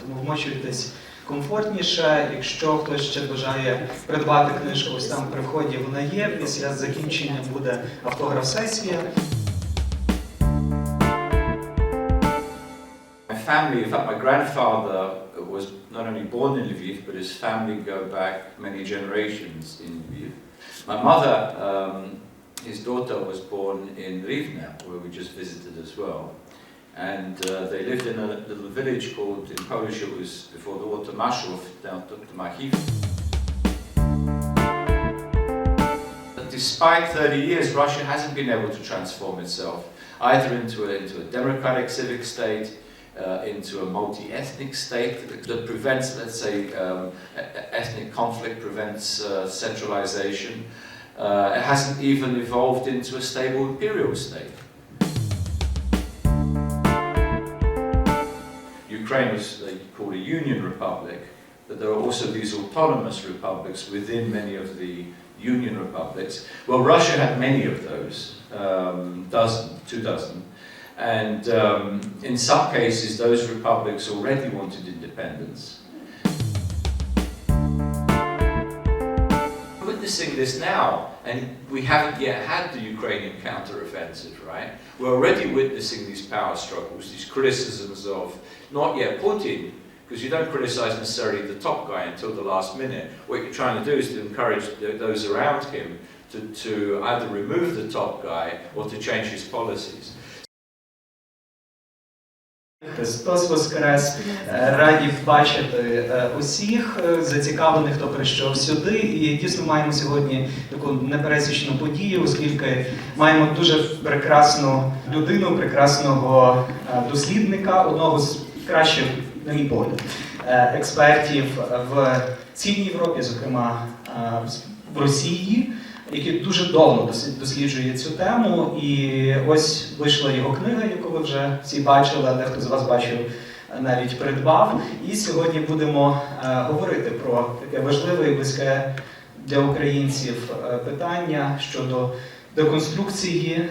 Тому вмочуйтесь комфортніше. Якщо хтось ще бажає придбати книжку, ось там при вході вона є. Після закінчення буде автограф-сесія. My family, in fact, my grandfather was not only born in Lviv, but his family go back many generations in Lviv. My mother, his daughter, was born in Rivne, where we just visited as well. And they lived in a little village called, in Polish it was before the war, Tomaszów, down to Machiv. Despite 30 years, Russia hasn't been able to transform itself either into a democratic civic state, into a multi-ethnic state that prevents, let's say, ethnic conflict, prevents centralization. It hasn't even evolved into a stable imperial state. Ukraine was called a union republic, but there are also these autonomous republics within many of the union republics. Well, Russia had many of those, 2 dozen. And in some cases, those republics already wanted independence. We're witnessing this now, and we haven't yet had the Ukrainian counter-offensive, right? We're already witnessing these power struggles, these criticisms of not yet Putin, because you don't criticize necessarily the top guy until the last minute. What you're trying to do is to encourage those around him to either remove the top guy or to change his policies. Христос Воскрес! Раді бачити усіх зацікавлених, хто прийшов сюди. І дійсно маємо сьогодні таку непересічну подію, оскільки маємо дуже прекрасну людину, прекрасного дослідника, одного з кращих, на мій погляд, експертів в Східній Європі, зокрема в Росії, який дуже давно досліджує цю тему. І ось вийшла його книга, яку ви вже всі бачили, а дехто з вас бачив, навіть придбав. І сьогодні будемо говорити про таке важливе і близьке для українців питання щодо деконструкції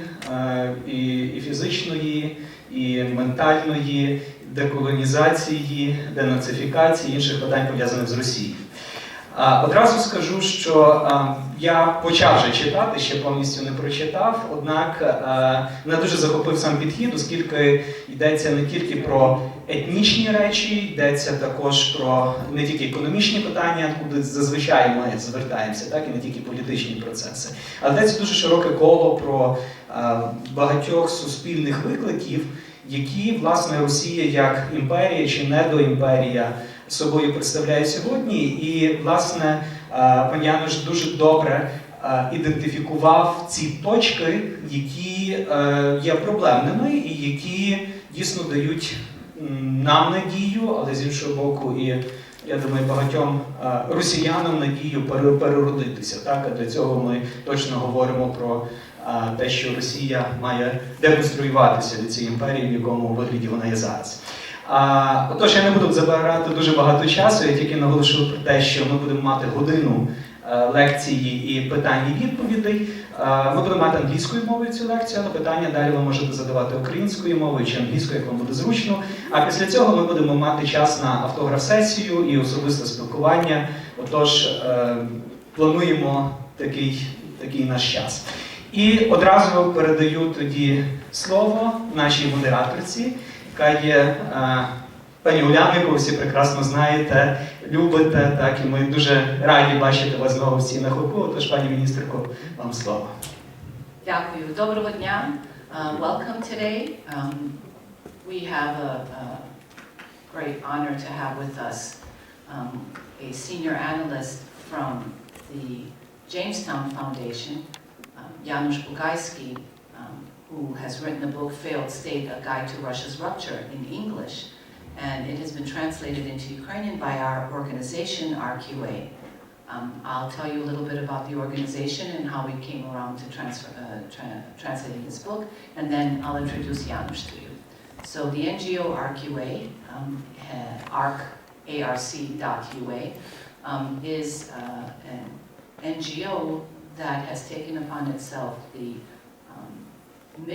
і фізичної, і ментальної, деколонізації, денацифікації, інших питань, пов'язаних з Росією. Одразу скажу, що я почав вже читати, ще повністю не прочитав, однак мене дуже захопив сам підхід, оскільки йдеться не тільки про етнічні речі, йдеться також про не тільки економічні питання, куди зазвичай ми звертаємося, так, і не тільки політичні процеси, а йдеться дуже широке коло про багатьох суспільних викликів, які, власне, Росія як імперія чи недоімперія собою представляє сьогодні. І, власне, пан Януш дуже добре ідентифікував ці точки, які є проблемними і які дійсно дають нам надію, але з іншого боку і, я думаю, багатьом росіянам надію переродитися. Так? А для цього ми точно говоримо про те, що Росія має деконструюватися від цієї імперії, в якому вигляді вона є зараз. Отож, я не буду забирати дуже багато часу, я тільки наголошу про те, що ми будемо мати годину лекції і питань і відповідей. Ми будемо мати англійською мовою цю лекцію, але питання далі ви можете задавати українською мовою чи англійською, як вам буде зручно. А після цього ми будемо мати час на автограф-сесію і особисте спілкування. Отож, плануємо такий наш час. І одразу передаю тоді слово нашій модераторці, яка є пані Уляна, яку ви всі прекрасно знаєте, любите, так, і ми дуже раді бачити вас знову всі на хоку. Тож, пані міністерко, вам слово. Дякую. Доброго дня. Welcome today. We have a great honor to have with us a senior analyst from the Jamestown Foundation, Януш Буґайський, who has written the book Failed State, A Guide to Russia's Rupture in English, and it has been translated into Ukrainian by our organization, RQA. I'll tell you a little bit about the organization and how we came around to translating this book, and then I'll introduce Janusz to you. So the NGO RQA, arc.ua, is an NGO that has taken upon itself the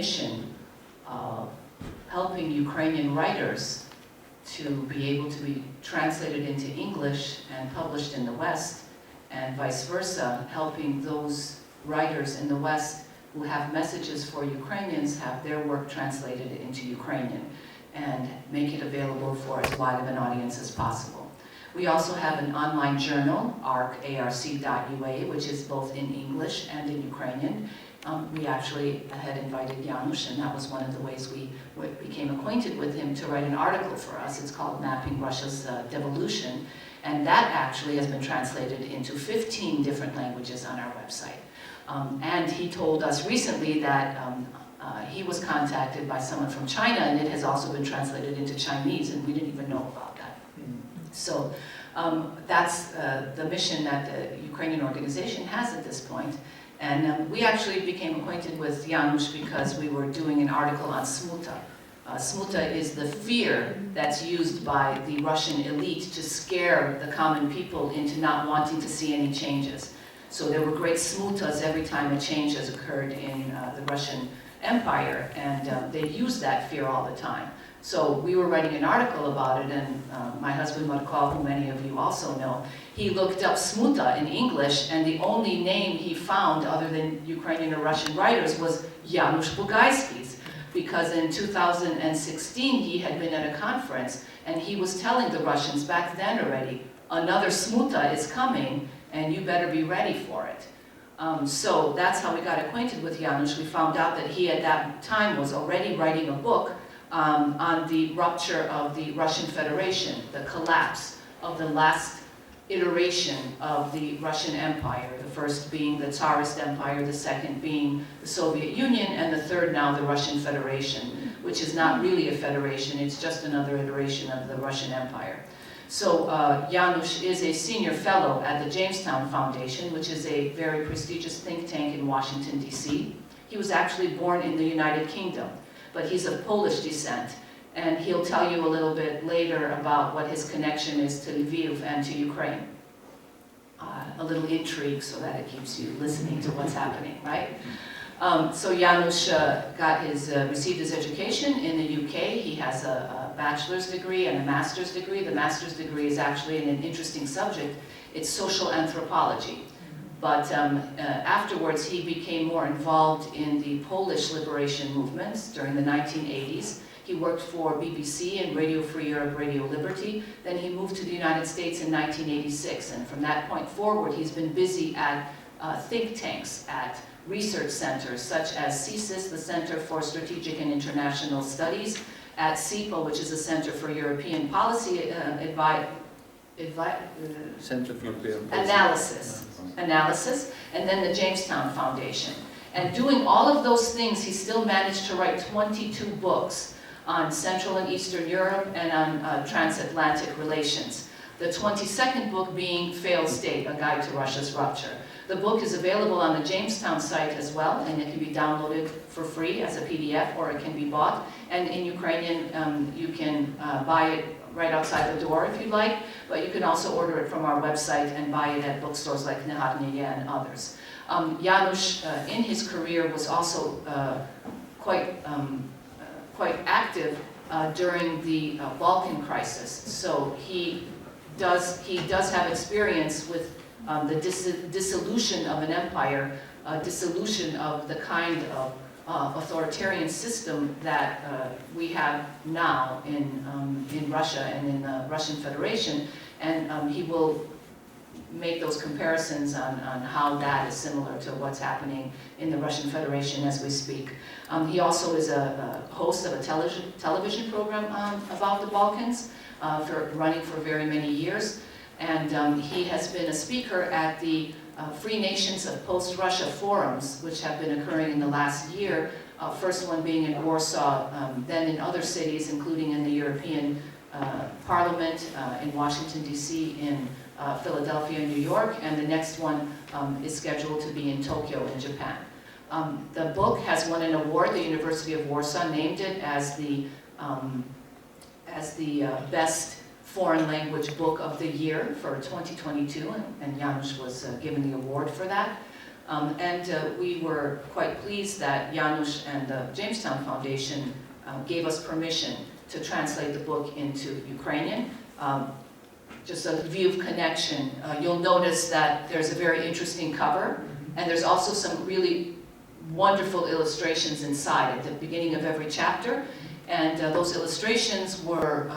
mission of helping Ukrainian writers to be able to be translated into English and published in the West, and vice versa, helping those writers in the West who have messages for Ukrainians have their work translated into Ukrainian and make it available for as wide of an audience as possible. We also have an online journal, arc.ua, which is both in English and in Ukrainian. We actually had invited Janusz, and that was one of the ways we became acquainted with him, to write an article for us. It's called Mapping Russia's Devolution, and that actually has been translated into 15 different languages on our website. And he told us recently that he was contacted by someone from China, and it has also been translated into Chinese, and we didn't even know about that. So that's the mission that the Ukrainian organization has at this point. And we actually became acquainted with Janusz because we were doing an article on smuta. Smuta is the fear that's used by the Russian elite to scare the common people into not wanting to see any changes. So there were great smutas every time a change has occurred in the Russian Empire, and they used that fear all the time. So we were writing an article about it, and my husband Markov, who many of you also know, he looked up smuta in English, and the only name he found other than Ukrainian or Russian writers was Януш Буґайські's, because in 2016 he had been at a conference, and he was telling the Russians back then already, another smuta is coming, and you better be ready for it. So that's how we got acquainted with Janusz. We found out that he at that time was already writing a book on the rupture of the Russian Federation, the collapse of the last iteration of the Russian Empire, the first being the Tsarist Empire, the second being the Soviet Union, and the third now the Russian Federation, which is not really a federation, it's just another iteration of the Russian Empire. So Janusz is a senior fellow at the Jamestown Foundation, which is a very prestigious think tank in Washington, D.C. He was actually born in the United Kingdom, but he's of Polish descent. And he'll tell you a little bit later about what his connection is to Lviv and to Ukraine. A little intrigue so that it keeps you listening to what's happening, right? So Janusz received his education in the UK. He has a bachelor's degree and a master's degree. The master's degree is actually in an interesting subject. It's social anthropology. But afterwards, he became more involved in the Polish liberation movements during the 1980s. He worked for BBC and Radio Free Europe, Radio Liberty. Then he moved to the United States in 1986. And from that point forward, he's been busy at think tanks, at research centers, such as CSIS, the Center for Strategic and International Studies, at CEPA, which is a Center for European Policy Center for European Analysis, and then the Jamestown Foundation. And doing all of those things, he still managed to write 22 books on Central and Eastern Europe and on transatlantic relations. The 22nd book being Failed State, A Guide to Russia's Rupture. The book is available on the Jamestown site as well, and it can be downloaded for free as a PDF, or it can be bought. And in Ukrainian, you can buy it right outside the door if you'd like, but you can also order it from our website and buy it at bookstores like Kniharnia and others. Janusz, in his career, was also quite active during the Balkan crisis. So he does have experience with the dissolution of an empire, dissolution of the kind of authoritarian system that we have now in Russia and in the Russian Federation, and he will make those comparisons on how that is similar to what's happening in the Russian Federation as we speak. He also is a host of a television program about the Balkans, running for very many years, and he has been a speaker at the Free Nations of Post-Russia forums, which have been occurring in the last year, first one being in Warsaw, then in other cities, including in the European Parliament, in Washington, D.C., in Philadelphia, New York, and the next one is scheduled to be in Tokyo, in Japan. The book has won an award. The University of Warsaw named it as the best foreign language book of the year for 2022, and Janusz was given the award for that. We were quite pleased that Janusz and the Jamestown Foundation gave us permission to translate the book into Ukrainian. Just a view of connection. You'll notice that there's a very interesting cover, and there's also some really wonderful illustrations inside at the beginning of every chapter. And those illustrations were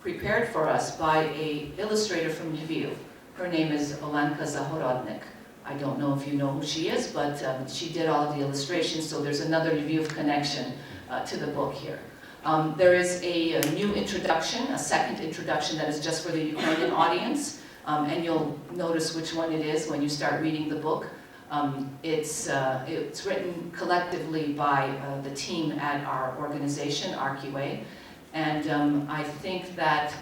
prepared for us by an illustrator from Lviv. Her name is Olenka Zahorodnik. I don't know if you know who she is, but she did all of the illustrations, so there's another Lviv connection to the book here. There is a new introduction, a second introduction that is just for the Ukrainian audience, and you'll notice which one it is when you start reading the book. It's written collectively by the team at our organization, RQA, and I think that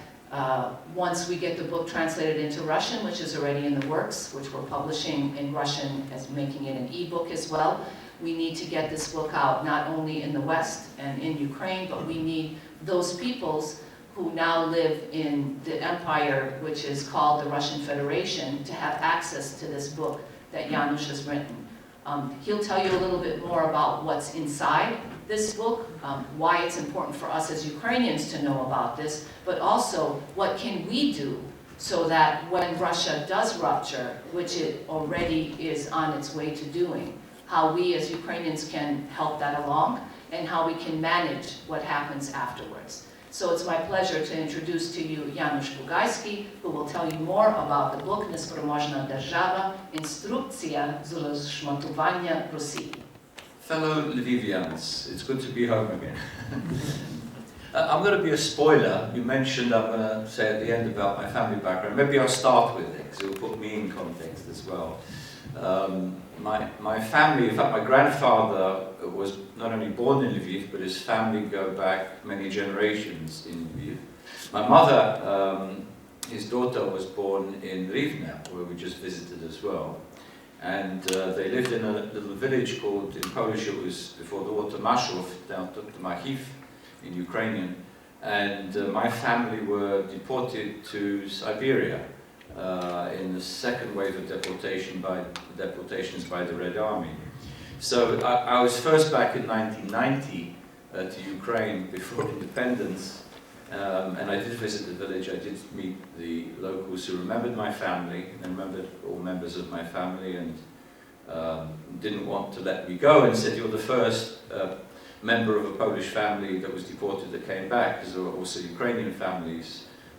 once we get the book translated into Russian, which is already in the works, which we're publishing in Russian as making it an e-book as well, we need to get this book out not only in the West and in Ukraine, but we need those peoples who now live in the empire, which is called the Russian Federation, to have access to this book that Janusz has written. He'll tell you a little bit more about what's inside this book, why it's important for us as Ukrainians to know about this, but also what can we do so that when Russia does rupture, which it already is on its way to doing, how we as Ukrainians can help that along, and how we can manage what happens afterwards. So it's my pleasure to introduce to you Януш Буґайський, who will tell you more about the book Неспроможна, держава, Інструкція з розшматування Росії. Fellow Lvivians, it's good to be home again. I'm going to be a spoiler. You mentioned I'm going to say at the end about my family background. Maybe I'll start with it because it will put me in context as well. My family, in fact, my grandfather was not only born in Lviv, but his family go back many generations in Lviv. My mother, his daughter, was born in Rivne, where we just visited as well. And they lived in a little village called, in Polish it was before the war, Tomaszów, down to Machiv in Ukrainian. And my family were deported to Siberia in the second wave of deportations by the Red Army. So I was first back in 1990 to Ukraine before independence. And I did visit the village, I did meet the locals who remembered my family, and remembered all members of my family, and didn't want to let me go, and said, you're the first member of a Polish family that was deported that came back, because there were also Ukrainian families,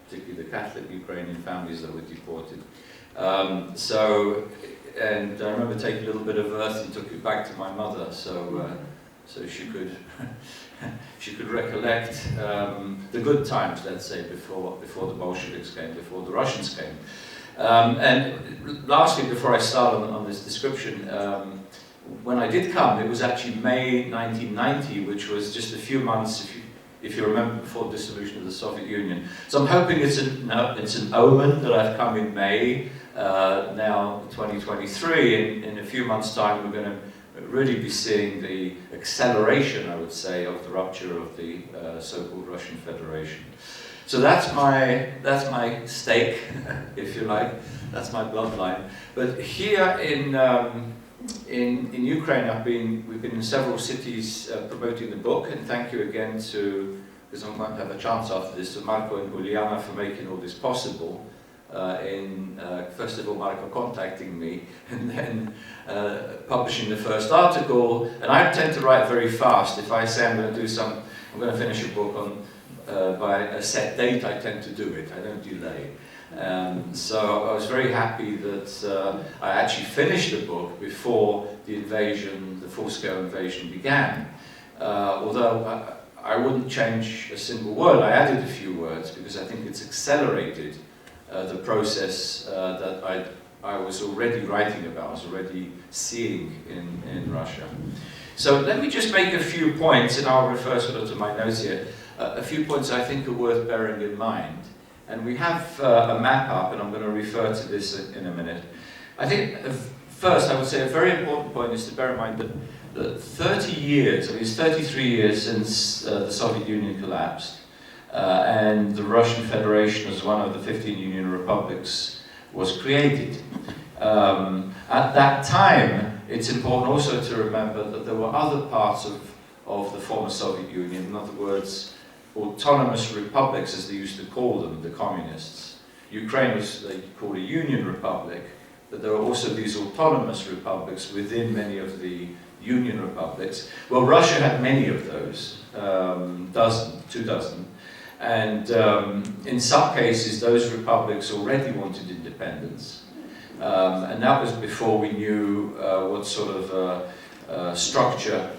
particularly the Catholic Ukrainian families that were deported. And I remember taking a little bit of earth and took it back to my mother, so she could she could recollect the good times, let's say, before the Bolsheviks came, before the Russians came. And lastly, before I start on this description, when I did come, it was actually May 1990, which was just a few months, if you remember, before the dissolution of the Soviet Union. So I'm hoping it's an omen that I've come in May, now 2023. In a few months' time, we're going to really be seeing the acceleration, I would say, of the rupture of the so-called Russian Federation. So that's my stake, if you like. That's my bloodline. But here in Ukraine, we've been in several cities promoting the book, and thank you again to, because I won't have a chance after this, to Marco and Juliana for making all this possible. First of all, Marco contacting me, and then publishing the first article. And I tend to write very fast. If I say I'm going to finish a book by a set date, I tend to do it. I don't delay. So I was very happy that I actually finished the book before the invasion, the full-scale invasion began. Although I wouldn't change a single word. I added a few words because I think it's accelerated the process that I was already writing about, I was already seeing in Russia. So let me just make a few points, and I'll refer sort of to my notes here, a few points I think are worth bearing in mind. And we have a map up, and I'm going to refer to this in a minute. I think first I would say a very important point is to bear in mind that 30 years, I mean it's 33 years since the Soviet Union collapsed, and the Russian Federation as one of the 15 Union republics was created. At that time, it's important also to remember that there were other parts of the former Soviet Union, in other words, autonomous republics, as they used to call them, the communists. Ukraine was, they called a union republic, but there are also these autonomous republics within many of the union republics. Well, Russia had many of those, 2 dozen. And in some cases, those republics already wanted independence. And that was before we knew what sort of structure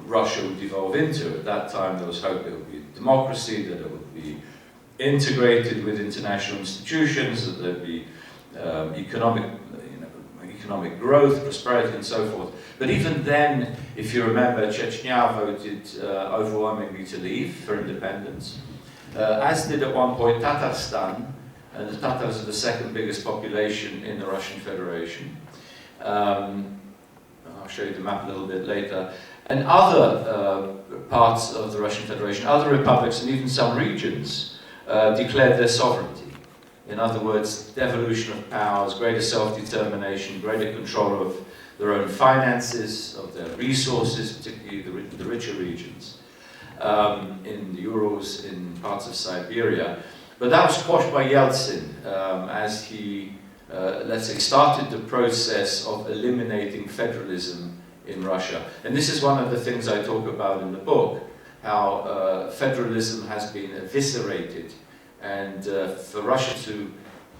Russia would evolve into. At that time, there was hope there would be democracy, that it would be integrated with international institutions, that there would be economic growth, prosperity, and so forth. But even then, if you remember, Chechnya voted overwhelmingly to leave for independence, as did at one point Tatarstan, and the Tatars are the second biggest population in the Russian Federation. I'll show you the map a little bit later. And other parts of the Russian Federation, other republics, and even some regions declared their sovereignty. In other words, devolution of powers, greater self-determination, greater control of their own finances, of their resources, particularly the richer regions, in the Urals, in parts of Siberia. But that was quashed by Yeltsin as he, let's say, started the process of eliminating federalism in Russia. And this is one of the things I talk about in the book, how federalism has been eviscerated. And for Russia to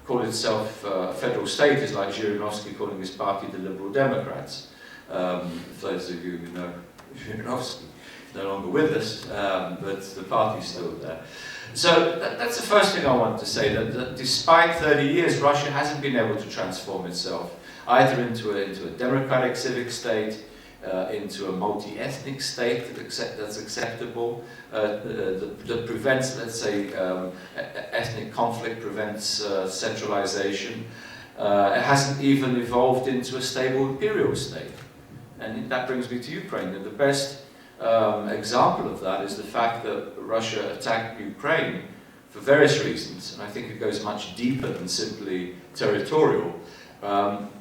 call itself a federal state is like Zhirinovsky calling his party the Liberal Democrats. For those of you who know Zhirinovsky, no longer with us, but the party's still there. So that's the first thing I want to say, that despite 30 years, Russia hasn't been able to transform itself, either into a democratic civic state, into a multi-ethnic state that's acceptable, that prevents, let's say, ethnic conflict, prevents centralization. It hasn't even evolved into a stable imperial state. And that brings me to Ukraine. And the best example of that is the fact that Russia attacked Ukraine for various reasons, and I think it goes much deeper than simply territorial.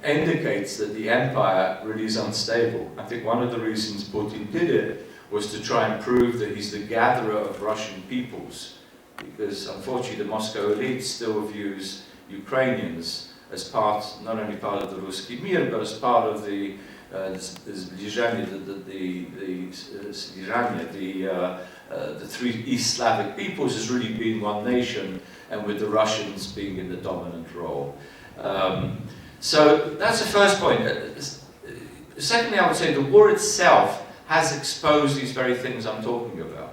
Indicates that the empire really is unstable. I think one of the reasons Putin did it was to try and prove that he's the gatherer of Russian peoples, because unfortunately the Moscow elite still views Ukrainians as part, not only part of the Ruski Mir, but as part of the three East Slavic peoples as really being one nation, and with the Russians being in the dominant role. So that's the first point. Secondly, I would say the war itself has exposed these very things I'm talking about.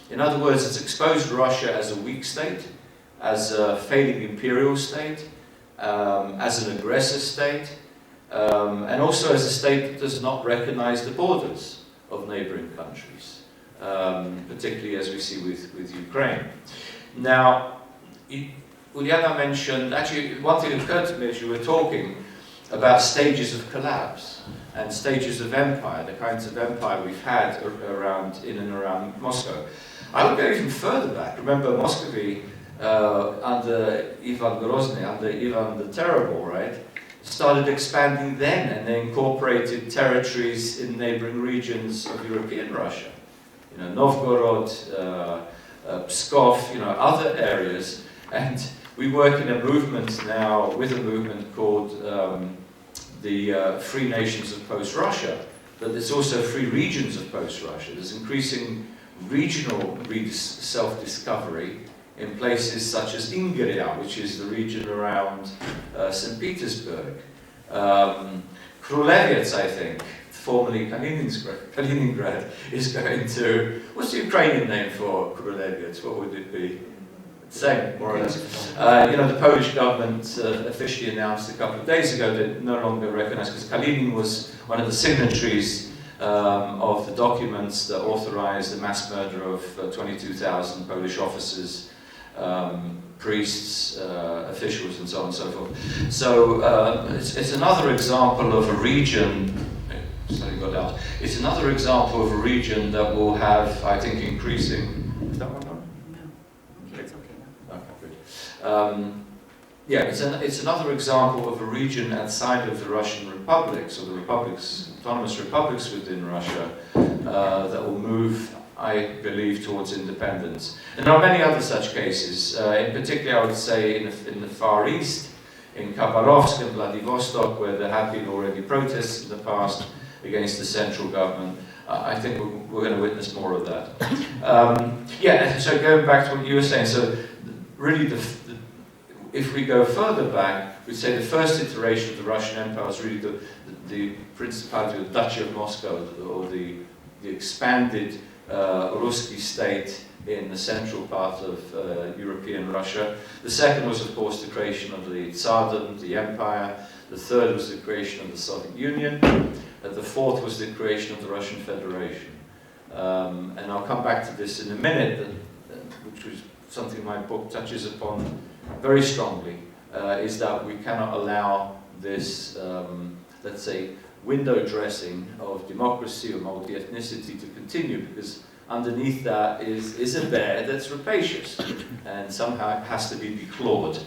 In other words, it's exposed Russia as a weak state, as a failing imperial state, as an aggressor state, and also as a state that does not recognize the borders of neighboring countries, particularly as we see with Ukraine. Now, Uliana mentioned, actually one thing that occurred to me as you were talking about stages of collapse and stages of empire, the kinds of empire we've had in and around Moscow. I would go even further back. Remember Muscovy under Ivan Grozny, under Ivan the Terrible, right? Started expanding then, and they incorporated territories in neighboring regions of European Russia. You know, Novgorod, Pskov, you know, other areas. And we work in a movement now, with a movement called the Free Nations of Post-Russia, but there's also free regions of post-Russia. There's increasing regional self-discovery in places such as Ingria, which is the region around St. Petersburg. Krulevets, I think, formerly Kaliningrad, is going to... What's the Ukrainian name for Krulevets? What would it be? Same, more or less. You know, the Polish government officially announced a couple of days ago that it no longer recognized, because Kalinin was one of the signatories of the documents that authorized the mass murder of 22,000 Polish officers, priests, officials, and so on and so forth. So it's another example of a region. Sorry, got out. It's another example of a region that will have, I think, increasing. Is that one on? Yeah, it's another example of a region outside of the Russian republics, or the republics, autonomous republics within Russia, that will move I believe, towards independence. And there are many other such cases. In particular, I would say in the Far East, in Khabarovsk and Vladivostok, where there have been already protests in the past against the central government. I think we're going to witness more of that. Yeah, so going back to what you were saying, so really if we go further back, we'd say the first iteration of the Russian Empire was really the Principality of the Duchy of Moscow, or the expanded Ruski state in the central part of European Russia. The second was, of course, the creation of the Tsardom, the empire. The third was the creation of the Soviet Union. The fourth was the creation of the Russian Federation. And I'll come back to this in a minute, which was something my book touches upon very strongly, is that we cannot allow this, let's say, window dressing of democracy or multi-ethnicity to continue, because underneath that is a bear that's rapacious and somehow it has to be declawed.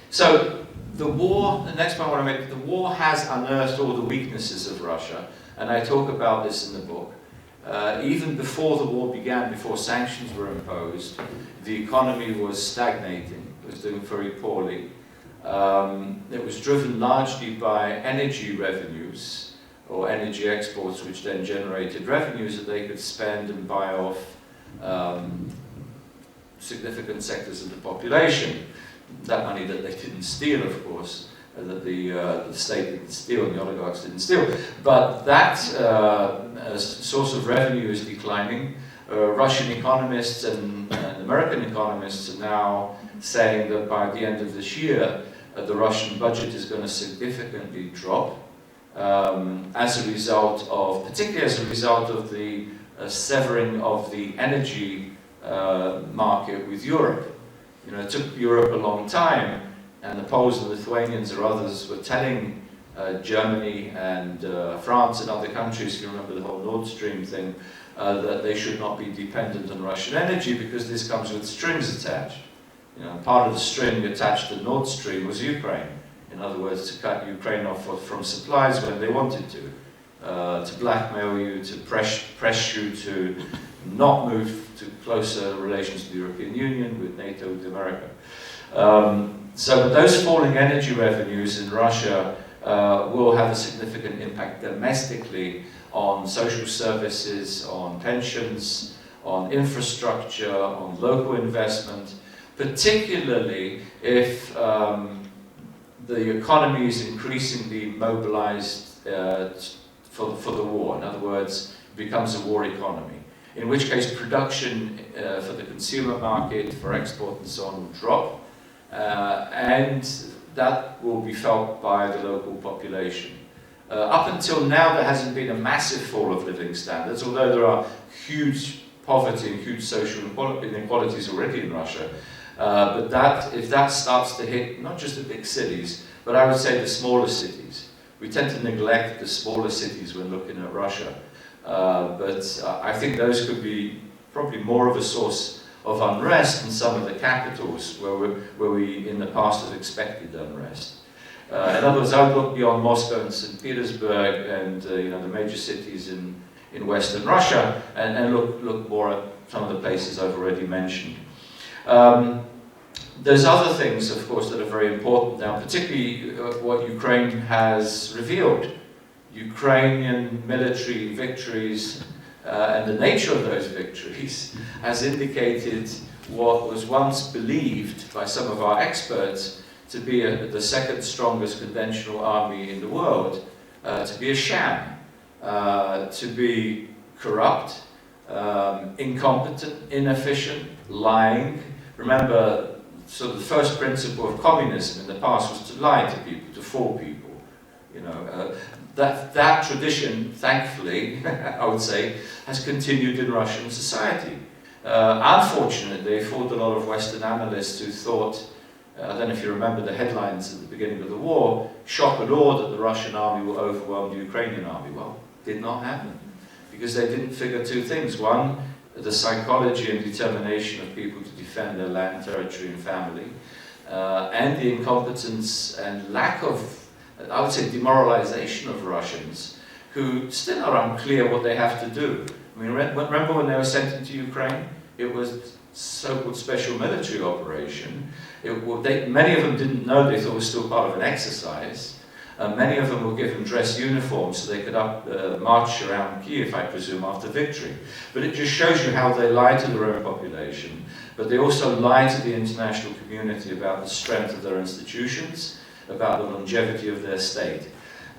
So the war, the next point I want to make, the war has unearthed all the weaknesses of Russia, and I talk about this in the book. Even before the war began, before sanctions were imposed, the economy was stagnating, it was doing very poorly. It was driven largely by energy revenues, or energy exports, which then generated revenues that they could spend and buy off significant sectors of the population. That money that they didn't steal, of course, that the state didn't steal and the oligarchs didn't steal. But that source of revenue is declining. Russian economists and American economists are now saying that by the end of this year, the Russian budget is going to significantly drop. As a result of, particularly as a result of the severing of the energy market with Europe. You know, it took Europe a long time, and the Poles and Lithuanians or others were telling Germany and France and other countries, if you remember the whole Nord Stream thing, that they should not be dependent on Russian energy because this comes with strings attached. You know, part of the string attached to Nord Stream was Ukraine. In other words, to cut Ukraine off from supplies when they wanted to blackmail you, to press you to not move to closer relations with the European Union, with NATO, with America. So those falling energy revenues in Russia will have a significant impact domestically on social services, on pensions, on infrastructure, on local investment, particularly if the economy is increasingly mobilized for the war. In other words, it becomes a war economy, in which case production for the consumer market, for export and so on will drop, and that will be felt by the local population. Up until now, there hasn't been a massive fall of living standards, although there are huge poverty and huge social inequalities already in Russia. But if that starts to hit not just the big cities, but I would say the smaller cities. We tend to neglect the smaller cities when looking at Russia. But I think those could be probably more of a source of unrest than some of the capitals where we in the past have expected unrest. In other words, I would look beyond Moscow and St. Petersburg and you know, the major cities in Western Russia and look more at some of the places I've already mentioned. There's other things, of course, that are very important now, particularly what Ukraine has revealed. Ukrainian military victories and the nature of those victories has indicated what was once believed by some of our experts to be the second strongest conventional army in the world, to be a sham, to be corrupt, incompetent, inefficient, lying. Remember, so the first principle of communism in the past was to lie to people, to fool people. You know, that tradition, thankfully, I would say, has continued in Russian society. Unfortunately, they fooled a lot of Western analysts who thought, I don't know if you remember the headlines at the beginning of the war, shock and awe that the Russian army will overwhelm the Ukrainian army. Well, it did not happen, because they didn't figure two things. One, the psychology and determination of people to defend their land, territory and family, and the incompetence and lack of, I would say, demoralization of Russians, who still are unclear what they have to do. I mean, remember when they were sent into Ukraine? It was so-called special military operation. Many of them didn't know, they thought it was still part of an exercise. Many of them were given dress uniforms so they could march around Kiev, I presume, after victory. But it just shows you how they lie to their own population, but they also lie to the international community about the strength of their institutions, about the longevity of their state.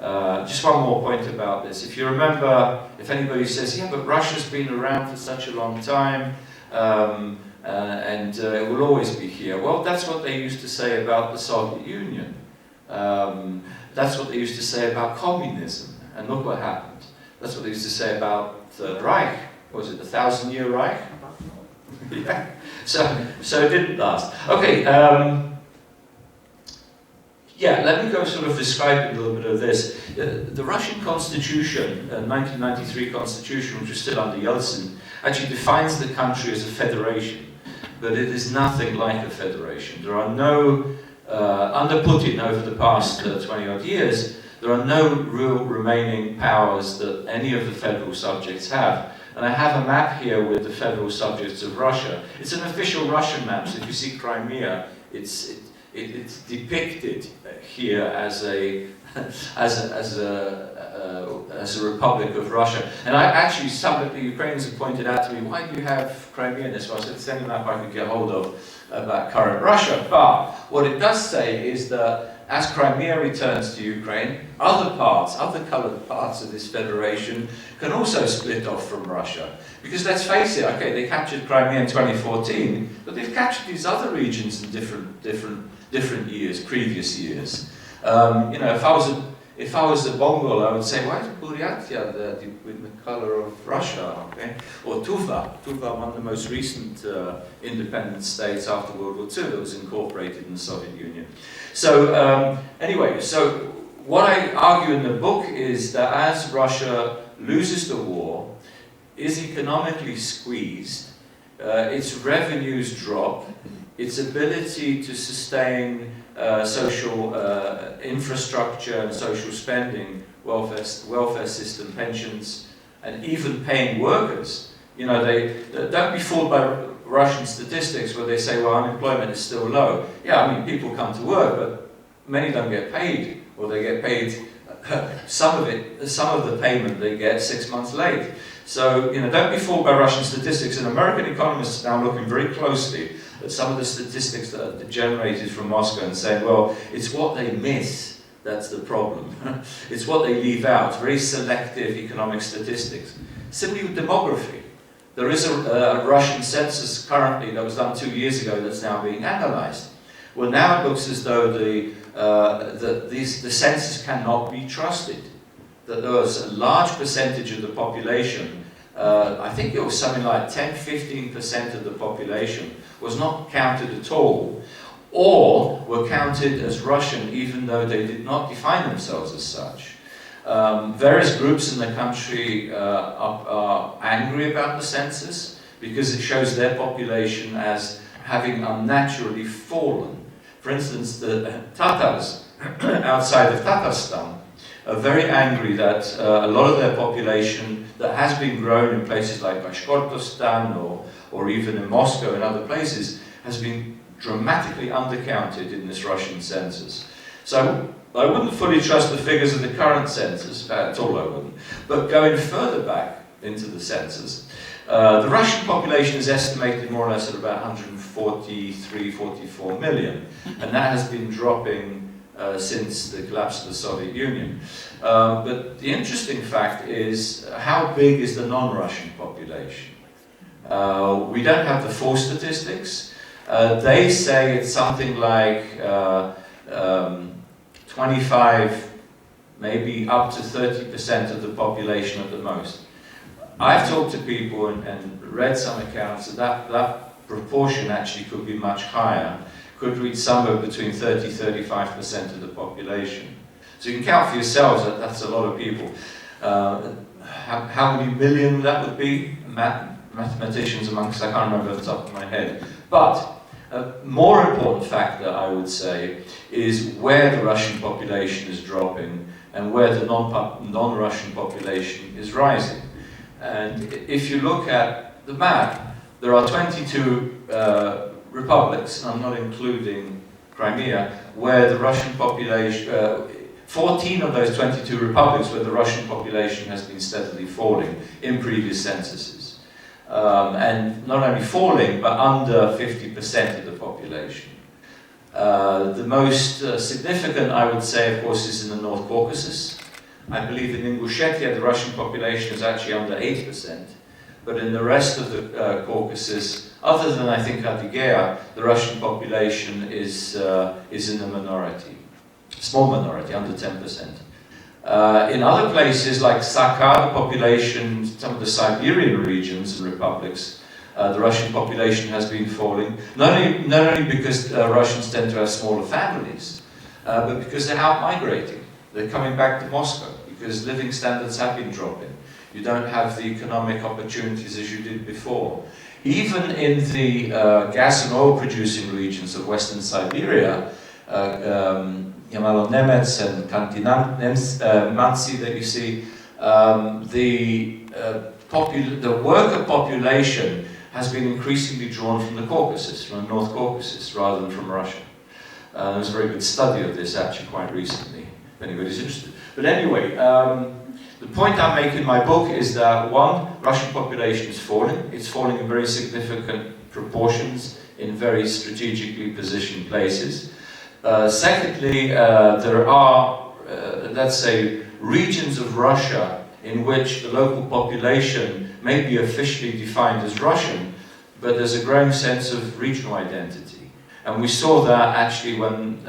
Just one more point about this. If you remember, if anybody says, yeah, but Russia's been around for such a long time, and it will always be here. Well, that's what they used to say about the Soviet Union. That's what they used to say about communism. And look what happened. That's what they used to say about the Reich. Was it the 1,000-year Reich? Yeah. So it didn't last. Okay. Yeah, let me go sort of describe a little bit of this. The Russian Constitution, 1993 Constitution, which was still under Yeltsin, actually defines the country as a federation, but it is nothing like a federation. There are no, under Putin over the past 20-odd years, there are no real remaining powers that any of the federal subjects have. And I have a map here with the federal subjects of Russia. It's an official Russian map, so if you see Crimea, it's depicted here as a republic of Russia. And some of the Ukrainians have pointed out to me, why do you have Crimea in this? Well, I said, send a map I could get hold of about current Russia. But what it does say is that as Crimea returns to Ukraine, other coloured parts of this federation can also split off from Russia. Because let's face it, okay, they captured Crimea in 2014, but they've captured these other regions in different years, previous years. You know, if I was a Mongol, I would say, why is Buryatia with the colour of Russia? Okay? Or Tuva, one of the most recent independent states after World War II that was incorporated in the Soviet Union. So anyway, so what I argue in the book is that as Russia loses the war, is economically squeezed, its revenues drop, its ability to sustain social infrastructure and social spending, welfare system, pensions, and even paying workers. You know, don't be fooled by Russian statistics where they say, well, unemployment is still low. Yeah, I mean, people come to work, but many don't get paid, or they get paid some of the payment they get 6 months late. So, you know, don't be fooled by Russian statistics. And American economists are now looking very closely at some of the statistics that are generated from Moscow and saying, well, it's what they miss that's the problem. It's what they leave out, very selective economic statistics. Similarly with demography. There is a Russian census currently that was done 2 years ago that's now being analyzed. Well, now it looks as though the census cannot be trusted. That there was a large percentage of the population, I think it was something like 10-15% of the population, was not counted at all, or were counted as Russian even though they did not define themselves as such. Various groups in the country are angry about the census because it shows their population as having unnaturally fallen. For instance, the Tatars outside of Tatarstan are very angry that a lot of their population that has been grown in places like Bashkortostan or even in Moscow and other places has been dramatically undercounted in this Russian census. So I wouldn't fully trust the figures of the current census, at all I wouldn't, but going further back into the census, the Russian population is estimated more or less at about 143-44 million, and that has been dropping since the collapse of the Soviet Union. But the interesting fact is, how big is the non-Russian population? We don't have the full statistics. They say it's something like 25, maybe up to 30% of the population at the most. I've talked to people and read some accounts that proportion actually could be much higher, could reach somewhere between 30-35% of the population. So you can count for yourselves that that's a lot of people. How many million that would be? Mathematicians amongst, I can't remember off the top of my head. But a more important factor, I would say, is where the Russian population is dropping and where the non-Russian population is rising. And if you look at the map, there are 22 republics, and I'm not including Crimea, where the Russian population, 14 of those 22 republics where the Russian population has been steadily falling in previous censuses. And not only falling, but under 50% of the population. The most significant, I would say, of course, is in the North Caucasus. I believe in Ingushetia the Russian population is actually under 8%, but in the rest of the Caucasus, other than I think Adygea, the Russian population is in the minority, small minority, under 10%. In other places like Sakha, the population, some of the Siberian regions and republics, the Russian population has been falling, not only because Russians tend to have smaller families, but because they're out migrating. They're coming back to Moscow because living standards have been dropping. You don't have the economic opportunities as you did before. Even in the gas and oil producing regions of Western Siberia, Yamalo-Nemets and Kantinantsi that you see, the worker population has been increasingly drawn from the Caucasus, from the North Caucasus, rather than from Russia. There was a very good study of this actually quite recently, if anybody's interested. But anyway, the point I make in my book is that one, Russian population is falling. It's falling in very significant proportions in very strategically positioned places. Secondly, there are, let's say, regions of Russia in which the local population may be officially defined as Russian, but there's a growing sense of regional identity. And we saw that actually when,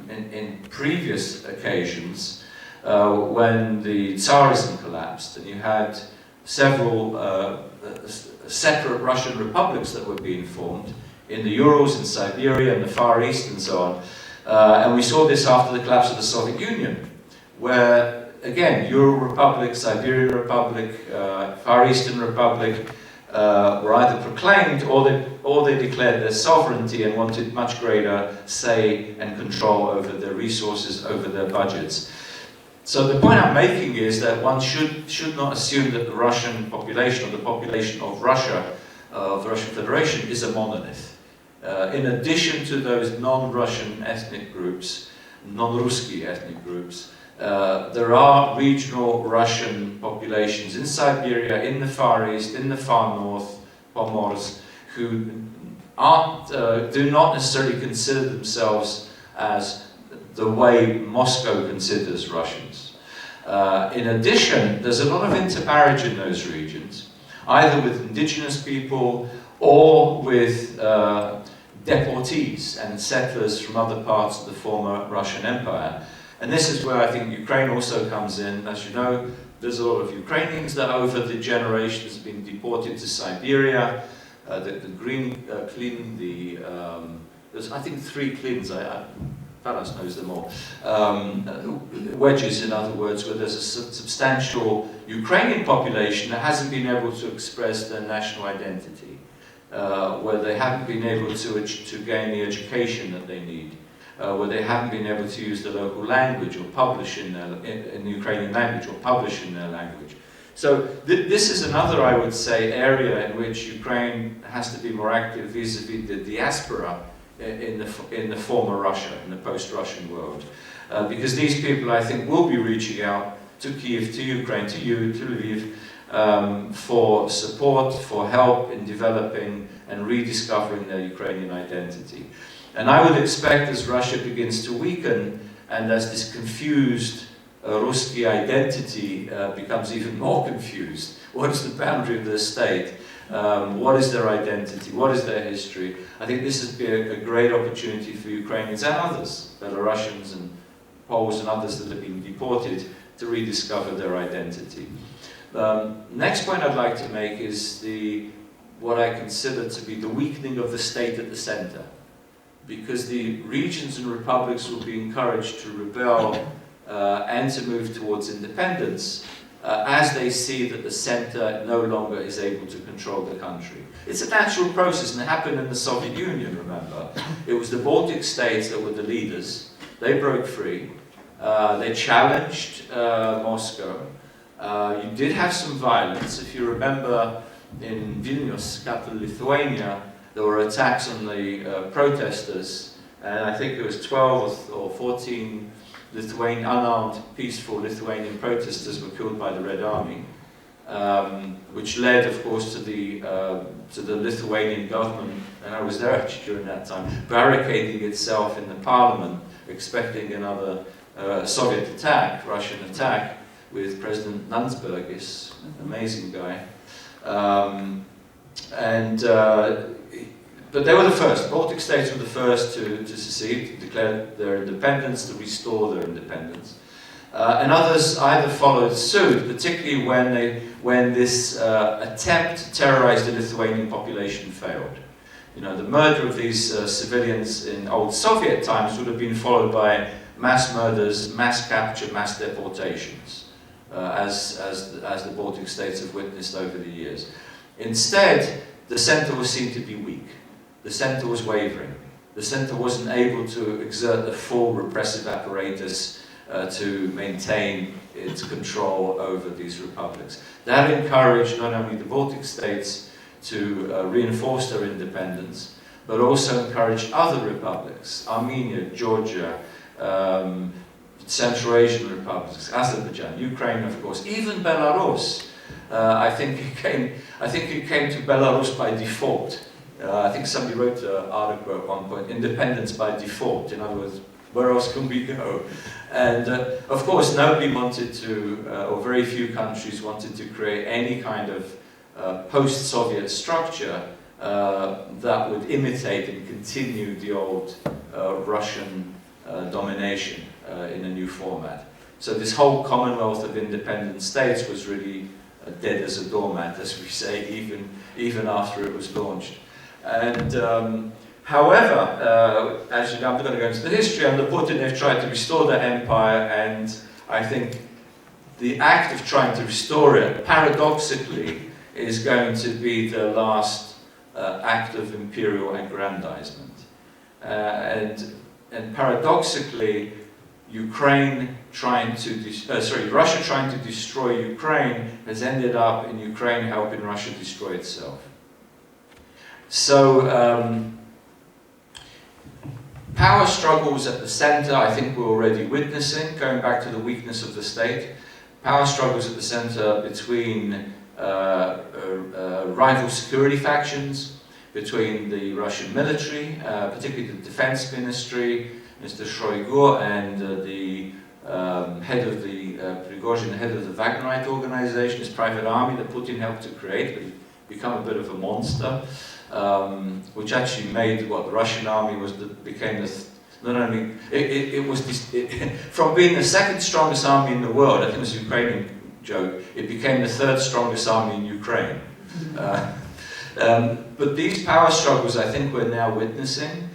in previous occasions, when the Tsarism collapsed and you had several separate Russian republics that were being formed in the Urals, in Siberia, in the Far East and so on. And we saw this after the collapse of the Soviet Union, where, again, Ural Republic, Siberian Republic, Far Eastern Republic were either proclaimed or they declared their sovereignty and wanted much greater say and control over their resources, over their budgets. So the point I'm making is that one should not assume that the Russian population, or the population of Russia, of the Russian Federation, is a monolith. In addition to those non-Russian ethnic groups, non-Ruski ethnic groups, there are regional Russian populations in Siberia, in the Far East, in the Far North, Pomors, who do not necessarily consider themselves as the way Moscow considers Russians. In addition, there's a lot of intermarriage in those regions, either with indigenous people or with deportees and settlers from other parts of the former Russian Empire. And this is where I think Ukraine also comes in. As you know, there's a lot of Ukrainians that over the generations have been deported to Siberia. The Green Klin, there's I think 3 Klins, Paras knows them all. Wedges, in other words, where there's a substantial Ukrainian population that hasn't been able to express their national identity, where they haven't been able to gain the education that they need, where they haven't been able to use the local language or publish in the Ukrainian language or publish in their language. So this is another, I would say, area in which Ukraine has to be more active vis-a-vis the diaspora in the former Russia, in the post-Russian world. Because these people, I think, will be reaching out to Kiev, to Ukraine, to you, to Lviv, for support, for help in developing and rediscovering their Ukrainian identity. And I would expect as Russia begins to weaken and as this confused Ruski identity becomes even more confused, what is the boundary of the state? What is their identity? What is their history? I think this would be a great opportunity for Ukrainians and others, Belarusians and Poles and others that have been deported, to rediscover their identity. Next point I'd like to make is what I consider to be the weakening of the state at the center. Because the regions and republics will be encouraged to rebel and to move towards independence as they see that the center no longer is able to control the country. It's a natural process, and it happened in the Soviet Union, remember. It was the Baltic states that were the leaders. They broke free. They challenged Moscow. You did have some violence. If you remember, in Vilnius, capital Lithuania, there were attacks on the protesters, and I think it was 12 or 14 unarmed, peaceful Lithuanian protesters were killed by the Red Army, which led, of course, to the Lithuanian government, and I was there actually during that time, barricading itself in the parliament, expecting another Soviet attack, Russian attack, with President Landsbergis, an amazing guy. But they were the first. The Baltic states were the first to secede, to declare their independence, to restore their independence. And others either followed suit, particularly when this attempt to terrorize the Lithuanian population failed. You know, the murder of these civilians in old Soviet times would have been followed by mass murders, mass capture, mass deportations, as the Baltic states have witnessed over the years. Instead, the center was seen to be weak. The center was wavering. The center wasn't able to exert the full repressive apparatus to maintain its control over these republics. That encouraged not only the Baltic states to reinforce their independence, but also encouraged other republics, Armenia, Georgia, Central Asian republics, Azerbaijan, Ukraine, of course, even Belarus. I think it came to Belarus by default. I think somebody wrote an article at one point, independence by default. In other words, where else can we go? And of course, nobody wanted to, or very few countries wanted to create any kind of post-Soviet structure that would imitate and continue the old Russian domination in a new format. So this whole Commonwealth of Independent States was really dead as a doormat, as we say, even after it was launched. And however, as you know, I'm not going to go into the history, under Putin they've tried to restore their empire, and I think the act of trying to restore it, paradoxically, is going to be the last act of imperial aggrandizement. And paradoxically, Russia trying to destroy Ukraine has ended up in Ukraine helping Russia destroy itself. So, power struggles at the center, I think we're already witnessing, going back to the weakness of the state. Power struggles at the center between rival security factions, between the Russian military, particularly the defense ministry, Mr. Shoigu, and the head of the Prigozhin, the head of the Wagnerite organization, his private army that Putin helped to create, but he's become a bit of a monster, which actually made what the Russian army from being the second strongest army in the world, I think it was a Ukrainian joke, it became the third strongest army in Ukraine. But these power struggles I think we're now witnessing,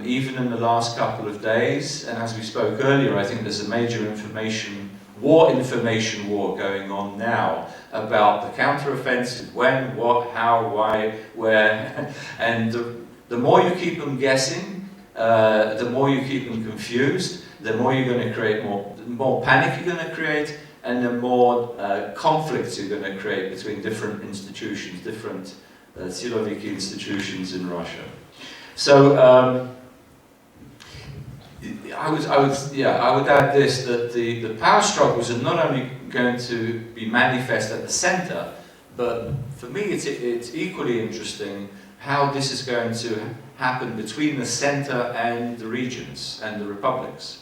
even in the last couple of days, and as we spoke earlier, I think there's a major information war going on now about the counteroffensive, when, what, how, why, where, and the more you keep them guessing, the more you keep them confused, the more you're going to create more panic you're going to create, and the more conflicts you're going to create between different institutions, different siloviki institutions in Russia. So I would add this, that the power struggles are not only going to be manifest at the center, but for me it's equally interesting how this is going to happen between the center and the regions and the republics.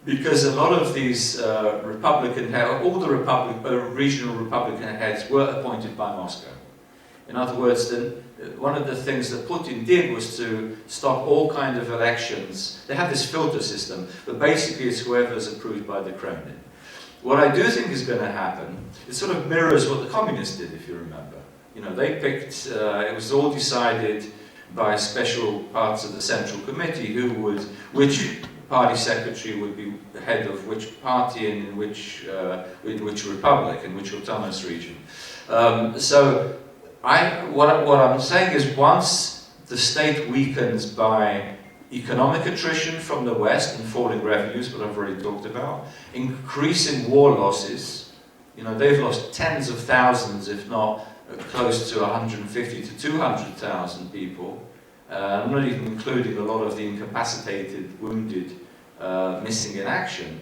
Because a lot of these all the regional Republican heads were appointed by Moscow. In other words, one of the things that Putin did was to stop all kinds of elections. They have this filter system, but basically it's whoever is approved by the Kremlin. What I do think is going to happen, it sort of mirrors what the communists did, if you remember. You know, they picked, it was all decided by special parts of the Central Committee which party secretary would be the head of which party and in which republic, in which autonomous region. So what I'm saying is, once the state weakens by economic attrition from the West and falling revenues, what I've already talked about, increasing war losses, You know, they've lost tens of thousands, if not close to 150 to 200,000 people. I'm not even including a lot of the incapacitated, wounded, missing in action.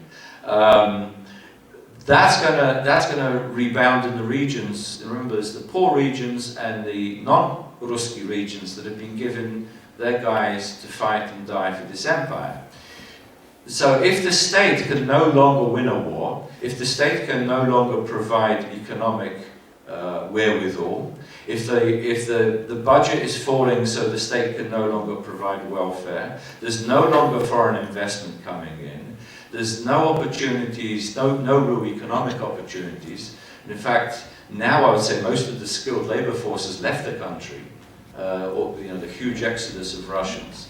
That's gonna rebound in the regions. Remember, there's the poor regions and the non-Ruski regions that have been given their guys to fight and die for this empire. So if the state can no longer win a war, if the state can no longer provide economic wherewithal, if the budget is falling so the state can no longer provide welfare, there's no longer foreign investment coming in, there's no opportunities, no real economic opportunities. And in fact, now I would say most of the skilled labor force has left the country, or you know, the huge exodus of Russians.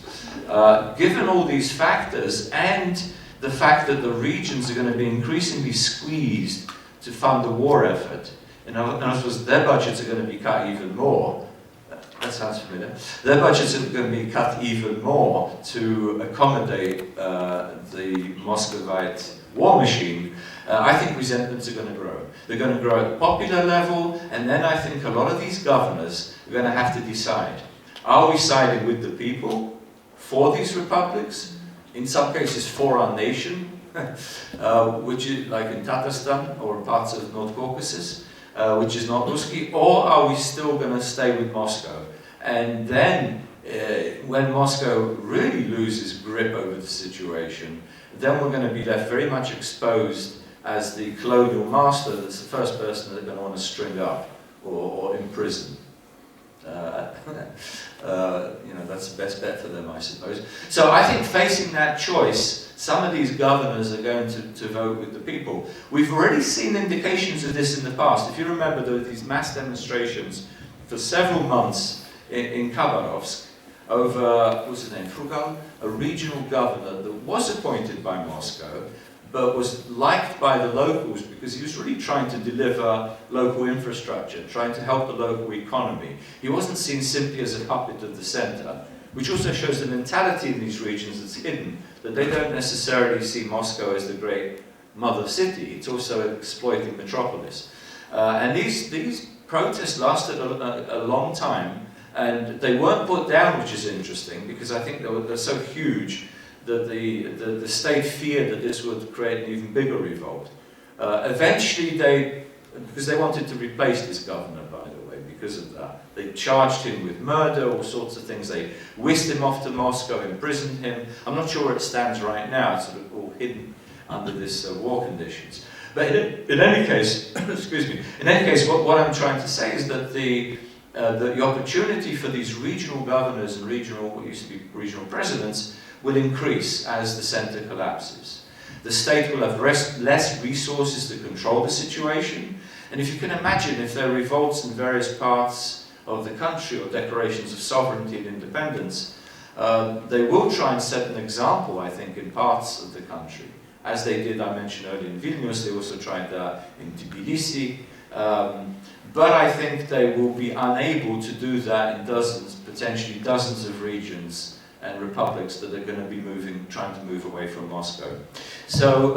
Given all these factors and the fact that the regions are going to be increasingly squeezed to fund the war effort, in other words, their budgets are going to be cut even more. That sounds familiar. Their budgets are going to be cut even more to accommodate the Muscovite war machine. I think resentments are going to grow. They're going to grow at the popular level, and then I think a lot of these governors are going to have to decide. Are we siding with the people for these republics? In some cases for our nation, which is like in Tatarstan or parts of North Caucasus, which is not Ruski, or are we still going to stay with Moscow? And then, when Moscow really loses grip over the situation, then we're going to be left very much exposed as the colonial master. That's the first person they're going to want to string up or imprison. You know, that's the best bet for them, I suppose. So I think facing that choice, some of these governors are going to vote with the people. We've already seen indications of this in the past. If you remember, there were these mass demonstrations for several months in Khabarovsk over, what's his name, Frugal, a regional governor that was appointed by Moscow, but was liked by the locals because he was really trying to deliver local infrastructure, trying to help the local economy. He wasn't seen simply as a puppet of the center, which also shows the mentality in these regions that's hidden, that they don't necessarily see Moscow as the great mother city. It's also an exploiting metropolis. And these protests lasted a long time, and they weren't put down, which is interesting, because I think they're so huge that the state feared that this would create an even bigger revolt. Eventually, because they wanted to replace this governor, by the way, because of that. They charged him with murder, all sorts of things. They whisked him off to Moscow, imprisoned him. I'm not sure where it stands right now. It's sort of all hidden under this war conditions. But in any case, excuse me, in any case, what I'm trying to say is that the opportunity for these regional governors and what used to be regional presidents will increase as the center collapses. The state will have less resources to control the situation, and if you can imagine, if there are revolts in various parts of the country or declarations of sovereignty and independence, they will try and set an example, I think, in parts of the country. As they did, I mentioned earlier, in Vilnius, they also tried that in Tbilisi, but I think they will be unable to do that in potentially dozens of regions and republics that are going to be trying to move away from Moscow. So,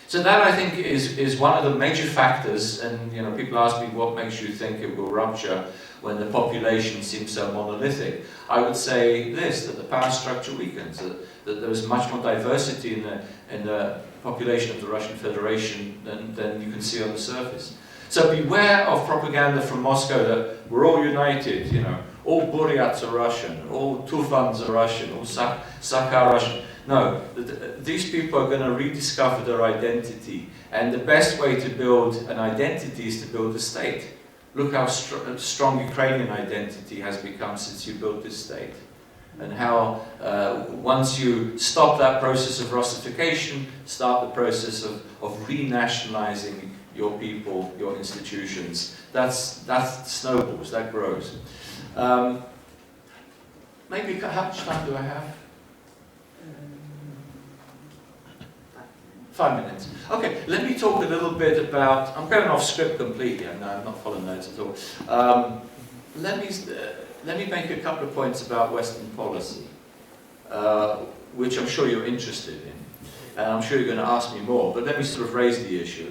so that I think is one of the major factors. And you know, people ask me what makes you think it will rupture when the population seems so monolithic. I would say this: that the power structure weakens, that there is much more diversity in the population of the Russian Federation than you can see on the surface. So beware of propaganda from Moscow that we're all united, you know, all Buryats are Russian, all Tufans are Russian, all Sakha are Russian. No, these people are going to rediscover their identity, and the best way to build an identity is to build a state. Look how strong Ukrainian identity has become since you built this state, and how once you stop that process of Russification, start the process of renationalizing your people, your institutions. That snowballs, that grows. Maybe, how much time do I have? 5 minutes. Okay, let me talk a little bit about, I'm going off script completely, I'm not following notes at all. Let me make a couple of points about Western policy, which I'm sure you're interested in. And I'm sure you're going to ask me more, but let me sort of raise the issue.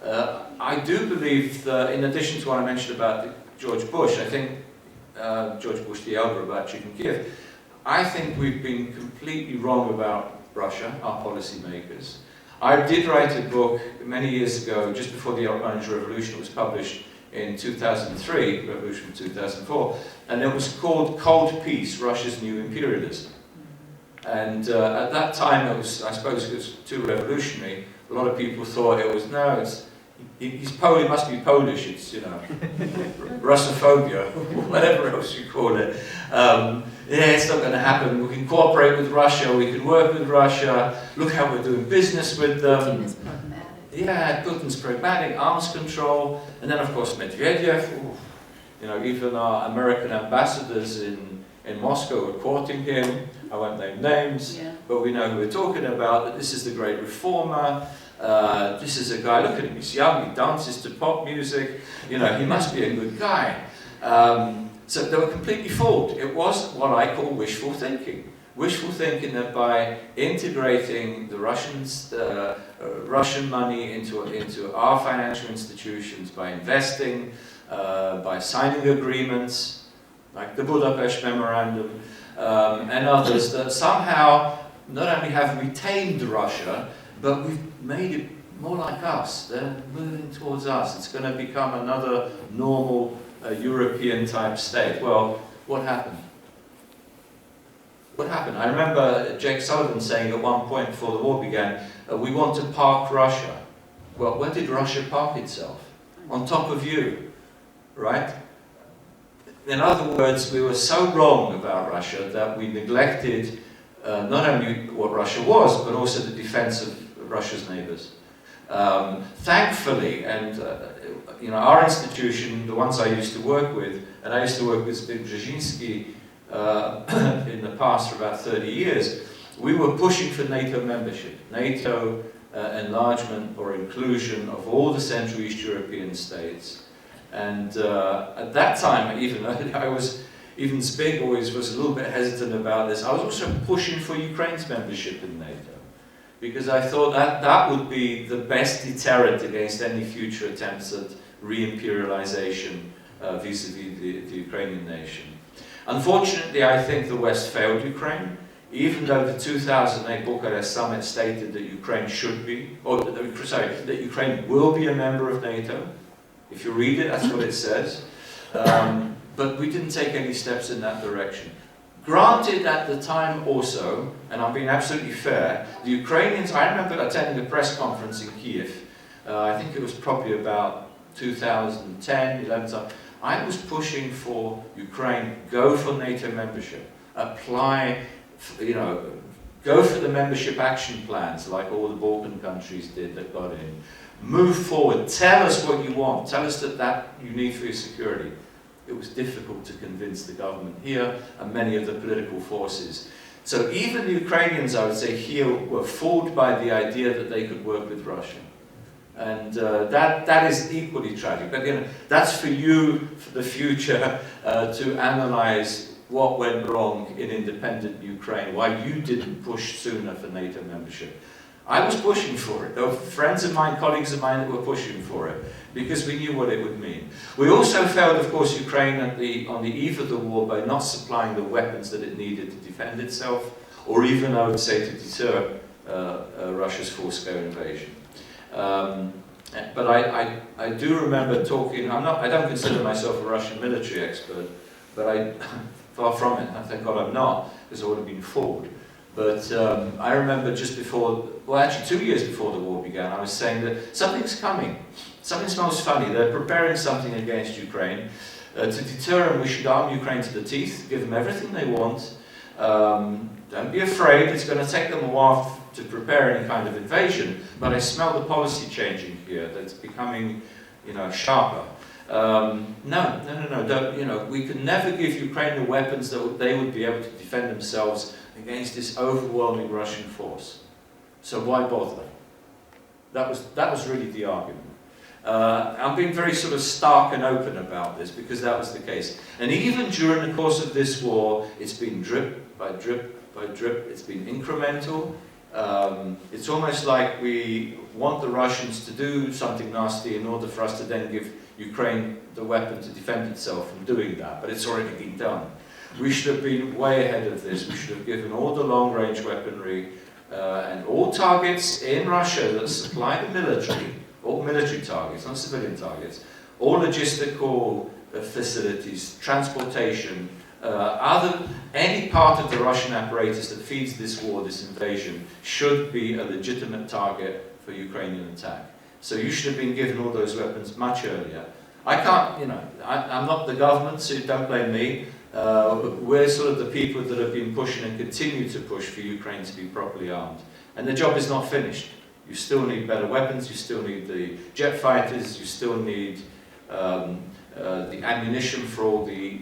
I do believe that, in addition to what I mentioned about George Bush, I think George Bush the elder about Chicken Kiev, I think we've been completely wrong about Russia, our policymakers. I did write a book many years ago, just before the Orange Revolution. It was published in 2003, Revolution of 2004, and it was called Cold Peace, Russia's New Imperialism. And at that time, it was, I suppose it was too revolutionary. A lot of people thought it was, no, he's Polish, he must be Polish, it's, you know, Russophobia, whatever else you call it. Yeah, it's not going to happen. We can cooperate with Russia, we can work with Russia, look how we're doing business with them. Putin is pragmatic. Yeah, Putin's pragmatic, arms control, and then of course Medvedev. Ooh, you know, even our American ambassadors in Moscow were courting him. I won't name names, Yeah. but we know who we're talking about, that this is the great reformer. This is a guy, look at him, he's young, he dances to pop music, you know, he must be a good guy. So they were completely fooled. It was what I call wishful thinking. Wishful thinking that by integrating the Russians, Russian money into our financial institutions, by investing, by signing agreements, like the Budapest Memorandum, and others, that somehow not only have retained Russia, but we've made it more like us. They're moving towards us. It's going to become another normal European type state. Well, what happened? What happened? I remember Jake Sullivan saying at one point before the war began, we want to park Russia. Well, where did Russia park itself? On top of you, right? In other words, we were so wrong about Russia that we neglected not only what Russia was, but also the defense of Russia's neighbors. Thankfully, and you know, our institution, the ones I used to work with, and I used to work with Brzezinski in the past for about 30 years, we were pushing for NATO membership, NATO enlargement or inclusion of all the Central East European states. And at that time, even I was, even Spig always was a little bit hesitant about this, I was also pushing for Ukraine's membership in NATO. Because I thought that would be the best deterrent against any future attempts at re-imperialization vis-a-vis the Ukrainian nation. Unfortunately, I think the West failed Ukraine, even though the 2008 Bucharest summit stated that Ukraine should be, or sorry, that Ukraine will be a member of NATO. If you read it, that's what it says. But we didn't take any steps in that direction. Granted, at the time also, and I'm being absolutely fair, the Ukrainians, I remember attending a press conference in Kiev, I think it was probably about 2010, 11, I was pushing for Ukraine, go for NATO membership, apply, you know, go for the membership action plans like all the Balkan countries did that got in. Move forward, tell us what you want, tell us that you need for your security. It was difficult to convince the government here and many of the political forces. So even the Ukrainians, I would say, here were fooled by the idea that they could work with Russia. And that is equally tragic. But you know, that's for you, for the future, to analyze what went wrong in independent Ukraine, why you didn't push sooner for NATO membership. I was pushing for it. There were friends of mine, colleagues of mine that were pushing for it, because we knew what it would mean. We also failed, of course, Ukraine on the eve of the war by not supplying the weapons that it needed to defend itself, or even, I would say, to deter Russia's full-scale invasion. But I do remember talking, I don't consider myself a Russian military expert, but far from it, thank God I'm not, because I would have been fooled. But I remember just before, well actually 2 years before the war began, I was saying that something's coming. Something smells funny. They're preparing something against Ukraine. To deter them, we should arm Ukraine to the teeth, give them everything they want. Don't be afraid, it's going to take them a while to prepare any kind of invasion, but I smell the policy changing here, that it's becoming, you know, sharper. No, don't, you know, we can never give Ukraine the weapons that they would be able to defend themselves against this overwhelming Russian force. So why bother? That was really the argument. I'm being very sort of stark and open about this because that was the case. And even during the course of this war, it's been drip by drip by drip. It's been incremental. It's almost like we want the Russians to do something nasty in order for us to then give Ukraine the weapon to defend itself from doing that, but it's already been done. We should have been way ahead of this. We should have given all the long-range weaponry and all targets in Russia that supply the military, all military targets, not civilian targets, all logistical facilities, transportation, any part of the Russian apparatus that feeds this war, this invasion, should be a legitimate target for Ukrainian attack. So you should have been given all those weapons much earlier. I can't, you know, I'm not the government, so don't blame me. We're sort of the people that have been pushing and continue to push for Ukraine to be properly armed. And the job is not finished. You still need better weapons, you still need the jet fighters, you still need the ammunition for all the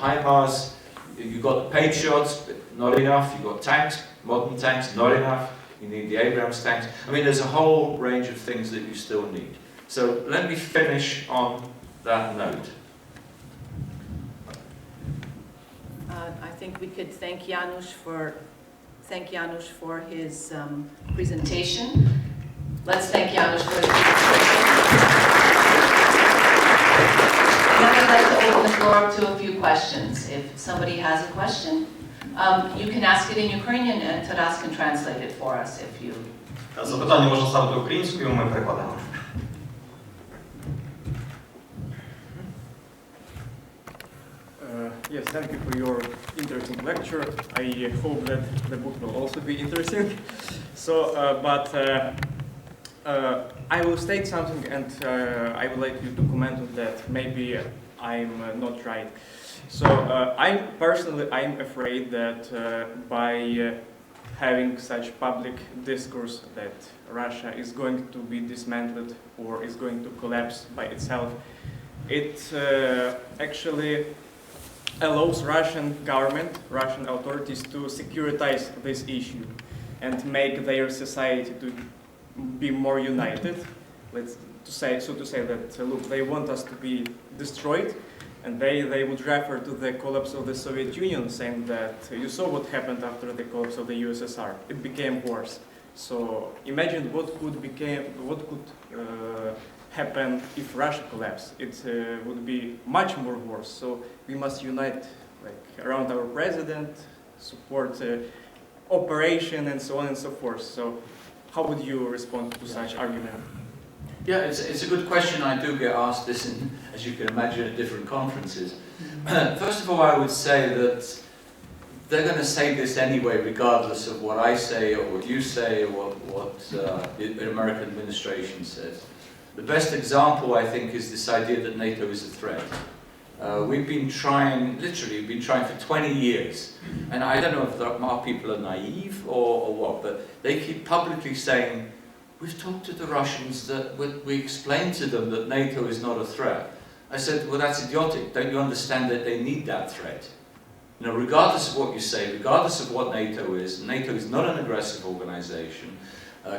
HIMARS. You've got the Patriots, but not enough. You've got tanks, modern tanks, not enough. You need the Abrams tanks. I mean, there's a whole range of things that you still need. So let me finish on that note. I think we could thank Janusz for his presentation. Let's thank Janusz for his presentation. Now I'd like to open the floor up to a few questions. If somebody has a question, you can ask it in Ukrainian and Taras can translate it for us if you... Запитання можна ставити українською, ми перекладемо. Yes, thank you for your interesting lecture. I hope that the book will also be interesting. So, I will state something and I would like you to comment on that. Maybe I'm not right. So, I'm afraid that by having such public discourse that Russia is going to be dismantled or is going to collapse by itself, it actually allows Russian government, Russian authorities to securitize this issue and make their society to be more united. To say that, look, they want us to be destroyed, and they would refer to the collapse of the Soviet Union, saying that you saw what happened after the collapse of the USSR. It became worse. So imagine what could happen if Russia collapsed. It would be much more worse. So we must unite around our president, support operation and so on and so forth. So how would you respond to such argument? Yeah, it's a good question. I do get asked this, as you can imagine, at different conferences. First of all, I would say that they're going to say this anyway, regardless of what I say or what you say or what the American administration says. The best example, I think, is this idea that NATO is a threat. We've been trying, literally, for 20 years. And I don't know if our people are naive or what, but they keep publicly saying, we've talked to the Russians, that we explained to them that NATO is not a threat. I said, well, that's idiotic. Don't you understand that they need that threat? You know, regardless of what you say, regardless of what NATO is not an aggressive organization.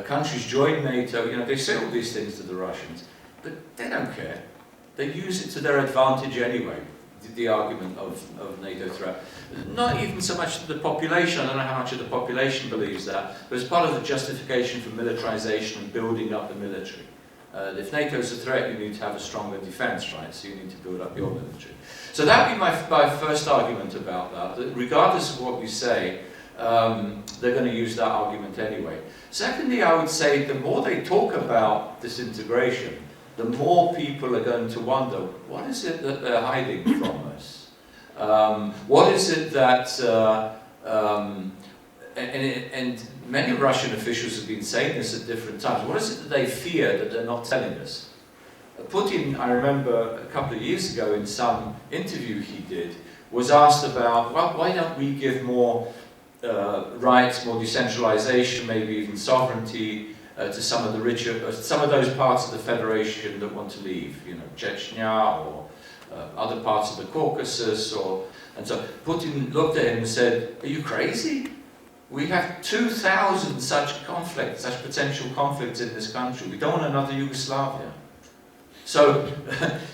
Countries join NATO, you know, they say all these things to the Russians, but they don't care. They use it to their advantage anyway, the argument of NATO threat. Not even so much to the population, I don't know how much of the population believes that, but it's part of the justification for militarization and building up the military. If NATO is a threat, you need to have a stronger defense, right? So you need to build up your military. So that would be my first argument about that regardless of what we say, they're going to use that argument anyway. Secondly, I would say the more they talk about this integration, the more people are going to wonder, what is it that they're hiding from us? What is it that, and many Russian officials have been saying this at different times, what is it that they fear that they're not telling us? Putin, I remember a couple of years ago in some interview he did, was asked about, well, why don't we give more rights, more decentralization, maybe even sovereignty to some of the richer, some of those parts of the Federation that want to leave, you know, Chechnya or other parts of the Caucasus, and so Putin looked at him and said, are you crazy? We have 2,000 such conflicts, such potential conflicts in this country. We don't want another Yugoslavia. So,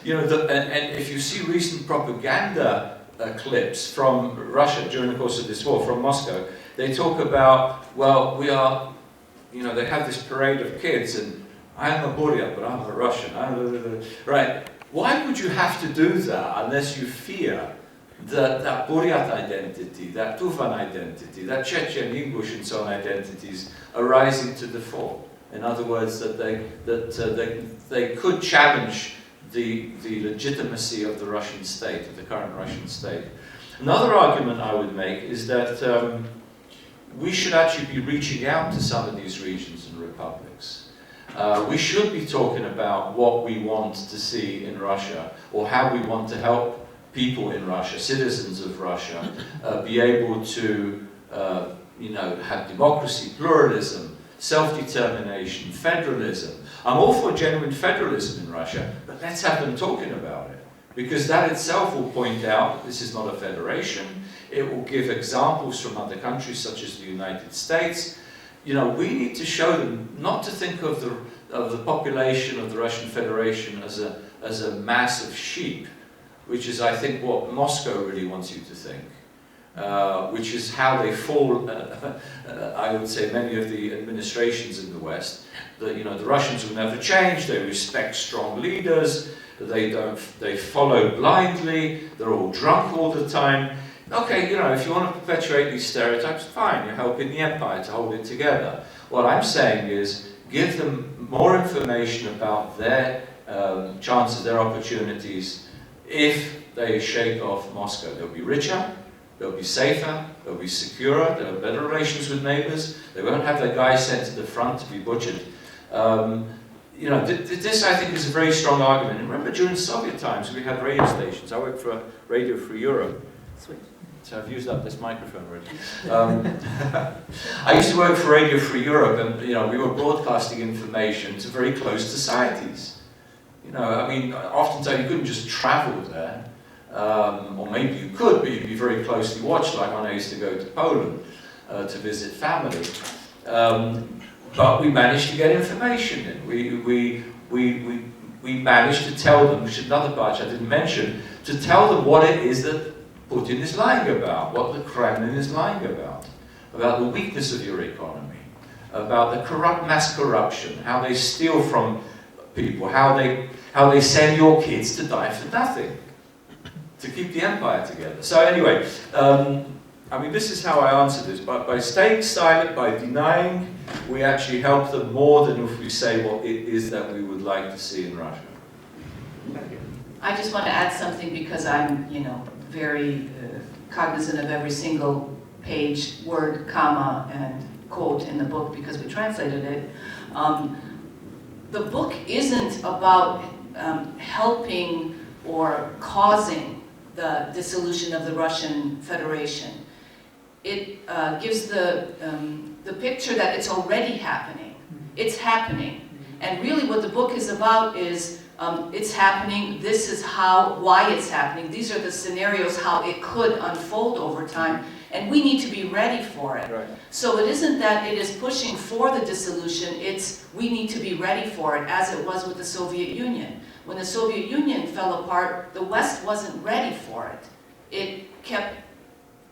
you know, and if you see recent propaganda clips from Russia during the course of this war, from Moscow. They talk about, well, we are, you know, they have this parade of kids, and I'm a Buryat, but I'm a Russian. Right? Why would you have to do that unless you fear that Buryat identity, that Tufan identity, that Chechen, Ingush, and so on identities are rising to the fore? In other words, that they could challenge the legitimacy of the Russian state, of the current Russian state. Another argument I would make is that we should actually be reaching out to some of these regions and republics. We should be talking about what we want to see in Russia, or how we want to help people in Russia, citizens of Russia, be able to you know, have democracy, pluralism, self-determination, federalism. I'm all for genuine federalism in Russia, but let's have them talking about it. Because that itself will point out that this is not a federation. It will give examples from other countries such as the United States. You know, we need to show them not to think of the population of the Russian Federation as a mass of sheep, which is, I think, what Moscow really wants you to think. Which is how they fall, I would say, many of the administrations in the West. That, you know, the Russians will never change, they respect strong leaders, they follow blindly, they're all drunk all the time. Okay, you know, if you want to perpetuate these stereotypes, fine, you're helping the empire to hold it together. What I'm saying is, give them more information about their chances, their opportunities, if they shake off Moscow. They'll be richer, they'll be safer, they'll be securer, they'll have better relations with neighbors, they won't have their guys sent to the front to be butchered. You know, this I think is a very strong argument. And remember, during Soviet times, we had radio stations. I worked for Radio Free Europe. Sweet. So I've used up this microphone already. I used to work for Radio Free Europe, and you know, we were broadcasting information to very closed societies. You know, I mean, oftentimes you couldn't just travel there. Or maybe you could, but you'd be very closely watched, like when I used to go to Poland to visit family. But we managed to get information in. We managed to tell them, which is another part I didn't mention, to tell them what it is that Putin is lying about, what the Kremlin is lying about the weakness of your economy, about the mass corruption, how they steal from people, how they send your kids to die for nothing, to keep the empire together. So anyway, I mean, this is how I answer this. By staying silent, by denying, we actually help them more than if we say what it is that we would like to see in Russia. Thank you. I just want to add something because I'm, you know, very cognizant of every single page, word, comma, and quote in the book because we translated it. The book isn't about helping or causing the dissolution of the Russian Federation. It gives the picture that it's already happening. It's happening. And really what the book is about is it's happening, this is why it's happening. These are the scenarios how it could unfold over time, and we need to be ready for it. Right. So it isn't that it is pushing for the dissolution, it's we need to be ready for it, as it was with the Soviet Union. When the Soviet Union fell apart, the West wasn't ready for it. It kept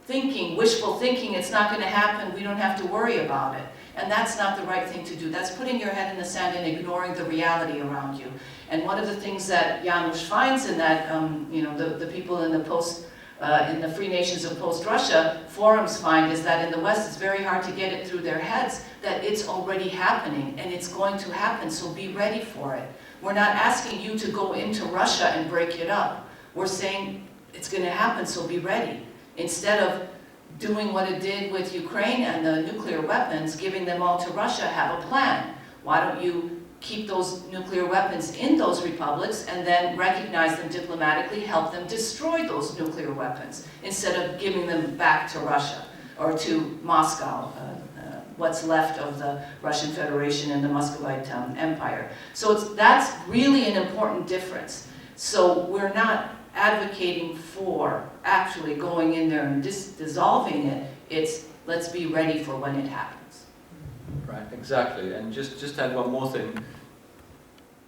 thinking, wishful thinking, it's not going to happen, we don't have to worry about it. And that's not the right thing to do. That's putting your head in the sand and ignoring the reality around you. And one of the things that Janusz finds in that, you know, the people in the Free Nations of Post-Russia forums find is that in the West it's very hard to get it through their heads that it's already happening and it's going to happen, so be ready for it. We're not asking you to go into Russia and break it up. We're saying it's going to happen, so be ready. Instead of doing what it did with Ukraine and the nuclear weapons, giving them all to Russia, have a plan. Why don't you keep those nuclear weapons in those republics and then recognize them diplomatically, help them destroy those nuclear weapons instead of giving them back to Russia or to Moscow, what's left of the Russian Federation and the Muscovite Empire. So that's really an important difference. So we're not advocating for actually going in there and dissolving it. It's let's be ready for when it happens. Right, exactly. And just add one more thing.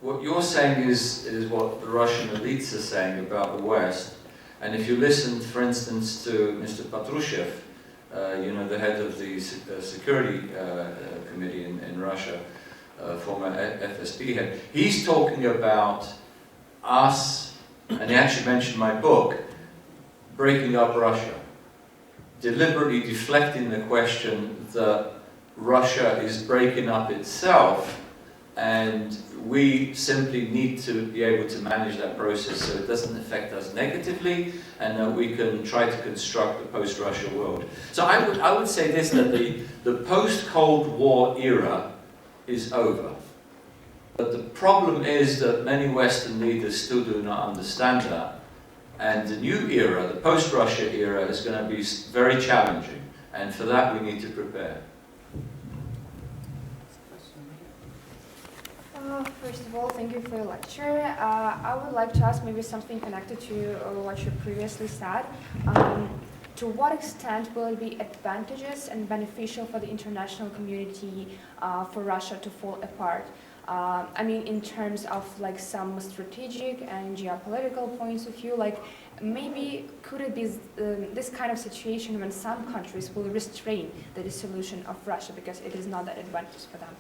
What you're saying is what the Russian elites are saying about the West. And if you listen, for instance, to Mr. Patrushev, you know, the head of the security committee in Russia, former FSB head, he's talking about us, and he actually mentioned my book, breaking up Russia, deliberately deflecting the question that Russia is breaking up itself, and we simply need to be able to manage that process so it doesn't affect us negatively, and that we can try to construct the post-Russia world. So I would say this, that the post-Cold War era is over. But the problem is that many Western leaders still do not understand that. And the new era, the post-Russia era, is going to be very challenging. And for that we need to prepare. First of all, thank you for your lecture. I would like to ask maybe something connected to what you previously said. To what extent will it be advantageous and beneficial for the international community for Russia to fall apart? I mean, in terms of like some strategic and geopolitical points of view, like maybe could it be this kind of situation when some countries will restrain the dissolution of Russia because it is not that advantageous for them?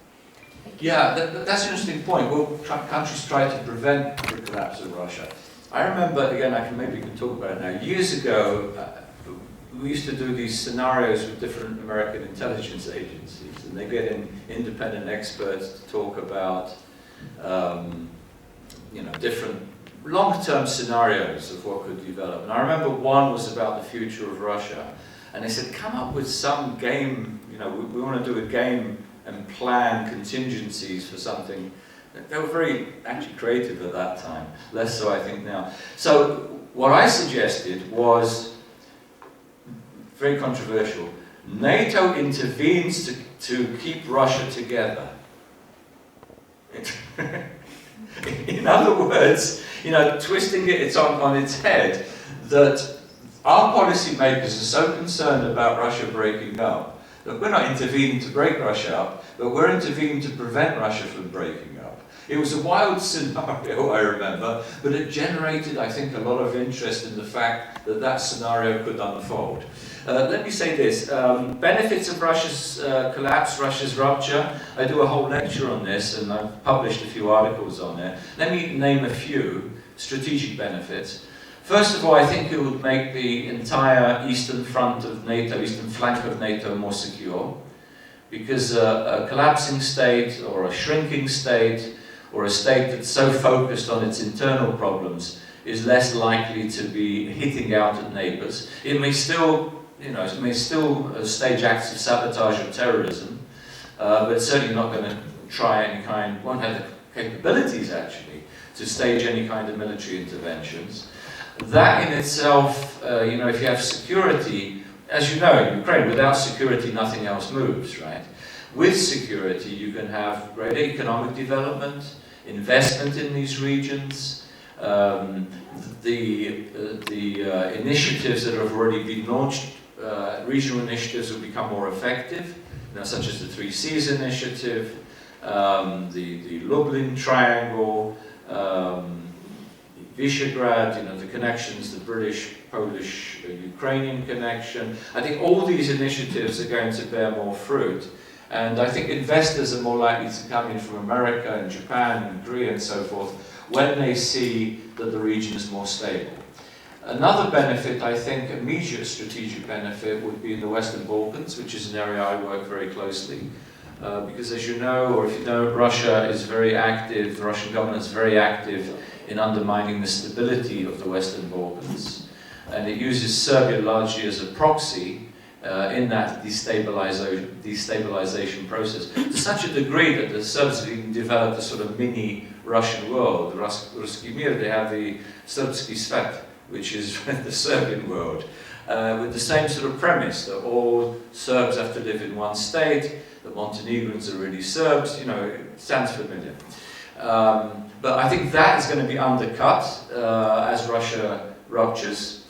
Yeah, that's an interesting point. Will countries try to prevent the collapse of Russia? I remember, again, maybe we can talk about it now. Years ago, we used to do these scenarios with different American intelligence agencies, and they get in independent experts to talk about, you know, different long-term scenarios of what could develop. And I remember one was about the future of Russia, and they said, come up with some game, you know, we want to do a game and plan contingencies for something. They were very actually creative at that time, less so I think now. So what I suggested was very controversial. NATO intervenes to keep Russia together. In other words, you know, twisting it on its head, that our policymakers are so concerned about Russia breaking up that we're not intervening to break Russia up, but we're intervening to prevent Russia from breaking up. It was a wild scenario, I remember, but it generated, I think, a lot of interest in the fact that that scenario could unfold. Let me say this, benefits of Russia's collapse, Russia's rupture. I do a whole lecture on this, and I've published a few articles on it. Let me name a few strategic benefits. First of all, I think it would make the entire eastern front of NATO, eastern flank of NATO more secure, because a collapsing state or a shrinking state or a state that's so focused on its internal problems is less likely to be hitting out at neighbors. It may still, you know, it may still stage acts of sabotage or terrorism, but it's certainly not going to try any kind, won't have the capabilities actually to stage any kind of military interventions. That in itself, you know, if you have security, as you know, in Ukraine, without security nothing else moves, right? With security you can have greater economic development, investment in these regions, the initiatives that have already been launched, regional initiatives will become more effective, you know, such as the Three Seas Initiative, the Lublin Triangle, Visegrad, you know, the connections, the British, Polish, Ukrainian connection. I think all these initiatives are going to bear more fruit. And I think investors are more likely to come in from America and Japan and Korea and so forth when they see that the region is more stable. Another benefit, I think, immediate strategic benefit, would be in the Western Balkans, which is an area I work very closely. Because as you know, or if you know, Russia is very active, the Russian government is very active in undermining the stability of the Western Balkans. And it uses Serbia largely as a proxy in that destabilization process, to such a degree that the Serbs have even developed a sort of mini Russian world. The Ruski Mir, they have the Srpski Svet, which is the Serbian world, with the same sort of premise that all Serbs have to live in one state, that Montenegrins are really Serbs, you know, it sounds familiar. But I think that is going to be undercut as Russia ruptures.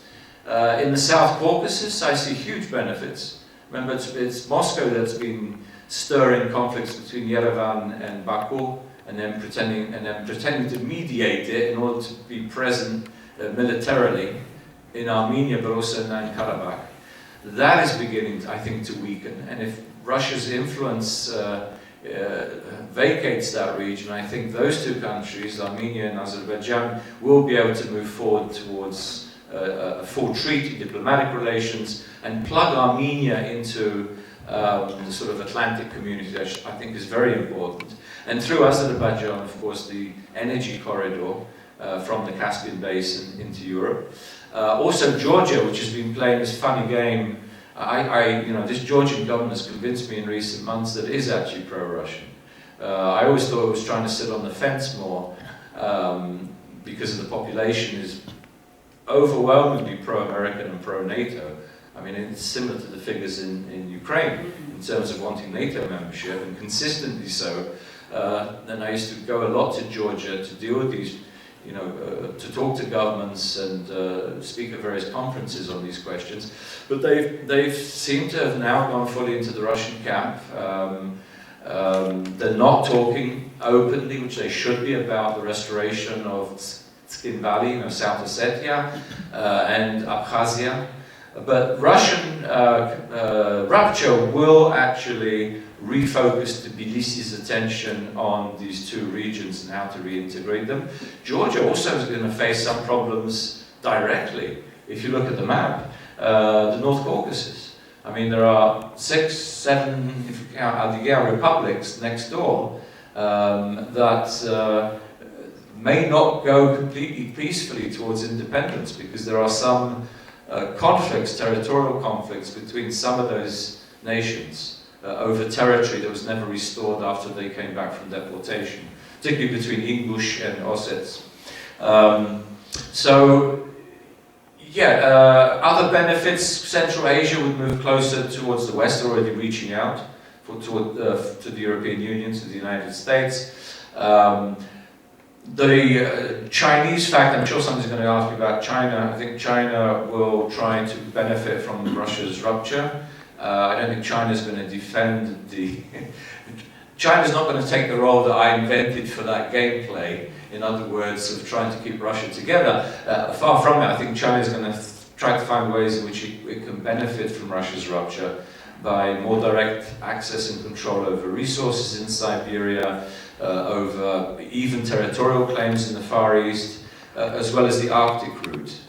In the South Caucasus, I see huge benefits. Remember, it's Moscow that's been stirring conflicts between Yerevan and Baku, and then pretending to mediate it in order to be present militarily. in Armenia, but also in Karabakh. That is beginning, I think, to weaken. And if Russia's influence vacates that region, I think those two countries, Armenia and Azerbaijan, will be able to move forward towards a full treaty, diplomatic relations, and plug Armenia into the sort of Atlantic community that I think is very important. And through Azerbaijan, of course, the energy corridor from the Caspian Basin into Europe. Also Georgia, which has been playing this funny game. This Georgian government has convinced me in recent months that it is actually pro-Russian. I always thought it was trying to sit on the fence more because of the population is overwhelmingly pro-American and pro-NATO. I mean, it's similar to the figures in Ukraine in terms of wanting NATO membership, and consistently so. And I used to go a lot to Georgia to deal with these, to talk to governments and speak at various conferences on these questions. But they've seemed to have now gone fully into the Russian camp. They're not talking openly, which they should be, about the restoration of Skin Valley, South Ossetia and Abkhazia. But Russian rupture will actually refocus Tbilisi's attention on these two regions and how to reintegrate them. Georgia also is going to face some problems directly. If you look at the map, the North Caucasus. I mean, there are 6, 7, if you count Adyar republics next door that may not go completely peacefully towards independence, because there are some conflicts, territorial conflicts between some of those nations over territory that was never restored after they came back from deportation, particularly between Ingush and Ossets. Other benefits, Central Asia would move closer towards the West, already reaching out to the European Union, to the United States. The Chinese fact, I'm sure someone's going to ask me about China. I think China will try to benefit from Russia's rupture. I don't think China's going to defend the... China's not going to take the role that I invented for that gameplay, in other words, of trying to keep Russia together. Far from it. I think China's going to try to find ways in which it can benefit from Russia's rupture by more direct access and control over resources in Siberia, over even territorial claims in the Far East, as well as the Arctic route,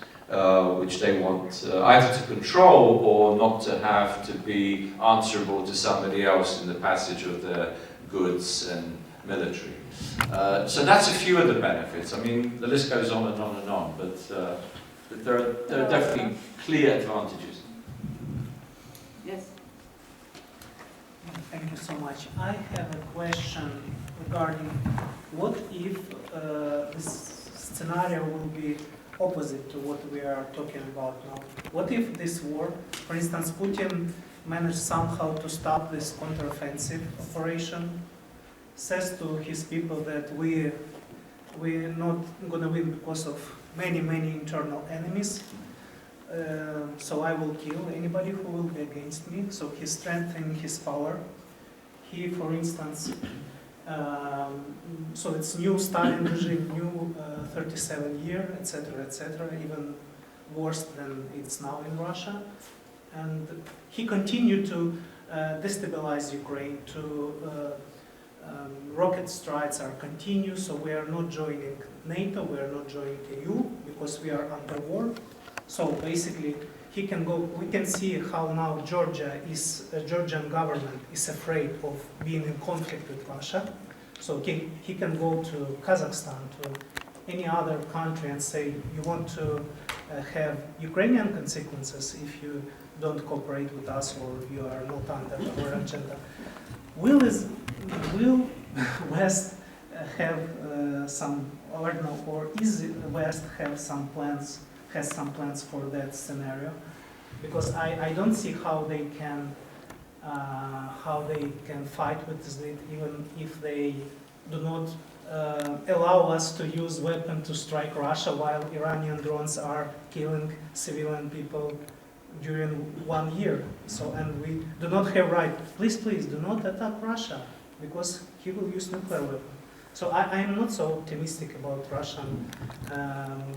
which they want either to control or not to have to be answerable to somebody else in the passage of their goods and military. So that's a few of the benefits. I mean, the list goes on and on and on, but there are definitely clear advantages. Yes. Thank you so much. I have a question regarding what if this scenario will be opposite to what we are talking about now. What if this war, for instance, Putin managed somehow to stop this counteroffensive operation, says to his people that we're not going to win because of many internal enemies, so I will kill anybody who will be against me. So he's strengthening his power. He, for instance, so it's new Stalin regime, new 37 year, etc., even worse than it's now in Russia. And he continued to destabilize Ukraine, rocket strikes are continuous, so we are not joining NATO, we are not joining EU, because we are under war. So basically, he can go, we can see how now Georgian government is afraid of being in conflict with Russia. So he can go to Kazakhstan, to any other country and say, you want to have Ukrainian consequences if you don't cooperate with us or you are not under our agenda. Will West have some, or no, or is West have some plans, has some plans for that scenario? Because I don't see how they can fight with this, even if they do not allow us to use weapons to strike Russia while Iranian drones are killing civilian people during 1 year. So, and we do not have right, please do not attack Russia, because he will use nuclear weapon. So I am not so optimistic about Russian.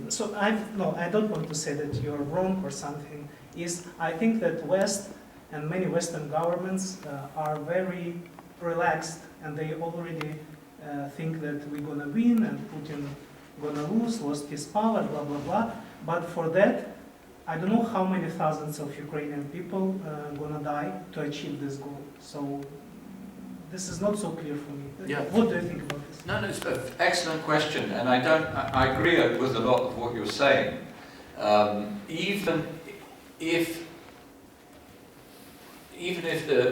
So I don't want to say that you're wrong or something. I think that West and many Western governments are very relaxed, and they already think that we're gonna win and Putin gonna lost his power, blah blah blah. But for that, I don't know how many thousands of Ukrainian people gonna die to achieve this goal. So this is not so clear for me. Yeah. What do you think about this? No, it's an excellent question, and I agree with a lot of what you're saying. Even if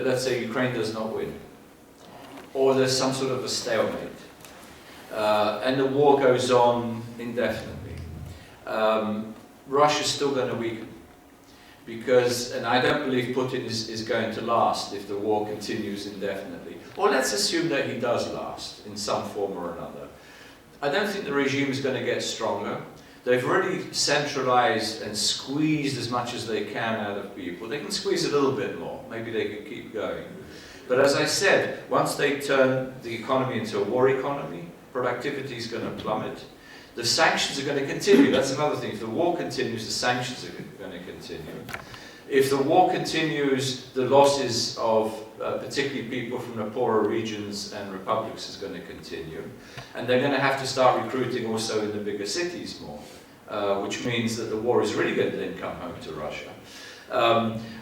let's say Ukraine does not win, or there's some sort of a stalemate, and the war goes on indefinitely, Russia's still going to weaken. Because, and I don't believe Putin is going to last if the war continues indefinitely. Or let's assume that he does last in some form or another. I don't think the regime is going to get stronger. They've really centralized and squeezed as much as they can out of people. They can squeeze a little bit more. Maybe they could keep going. But as I said, once they turn the economy into a war economy, productivity is going to plummet. The sanctions are going to continue. That's another thing. If the war continues, the sanctions are going to continue. If the war continues, the losses of particularly people from the poorer regions and republics is going to continue. And they're going to have to start recruiting also in the bigger cities more, which means that the war is really going to then come home to Russia.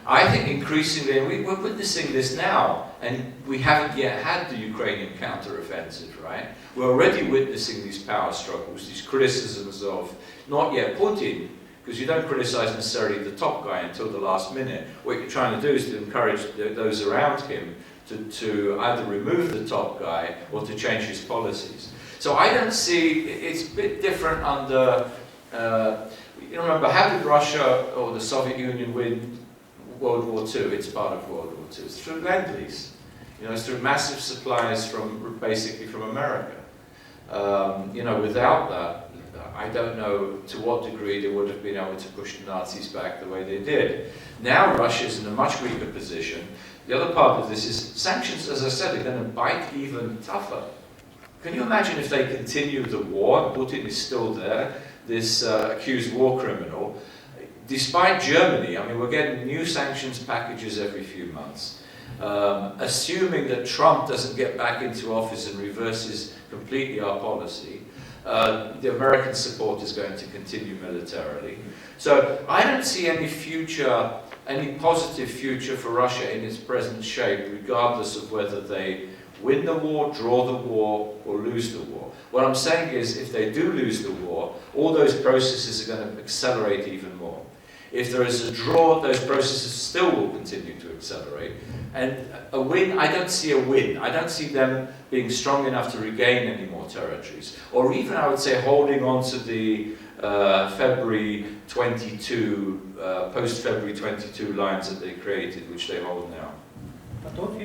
I think increasingly, and we're witnessing this now, and we haven't yet had the Ukrainian counter-offensive, right? We're already witnessing these power struggles, these criticisms of, not yet Putin, because you don't criticize necessarily the top guy until the last minute. What you're trying to do is to encourage those around him to either remove the top guy or to change his policies. So I don't see, it's a bit different under, you remember, how did Russia or the Soviet Union win World War II? It's part of World War II. It's through Lend-Lease. You know, it's through massive supplies from, basically from America. You know, without that, I don't know to what degree they would have been able to push the Nazis back the way they did. Now Russia's in a much weaker position. The other part of this is sanctions, as I said, are going to bite even tougher. Can you imagine if they continue the war, Putin is still there, this accused war criminal, despite Germany, I mean, we're getting new sanctions packages every few months. Assuming that Trump doesn't get back into office and reverses completely our policy, the American support is going to continue militarily. So I don't see any future, any positive future for Russia in its present shape, regardless of whether they win the war, draw the war, or lose the war. What I'm saying is, if they do lose the war, all those processes are going to accelerate even more. If there is a draw, those processes still will continue to accelerate. And a win, I don't see a win. I don't see them being strong enough to regain any more territories. Or even, I would say, holding on to the February 22, post-February 22 lines that they created, which they hold now. But what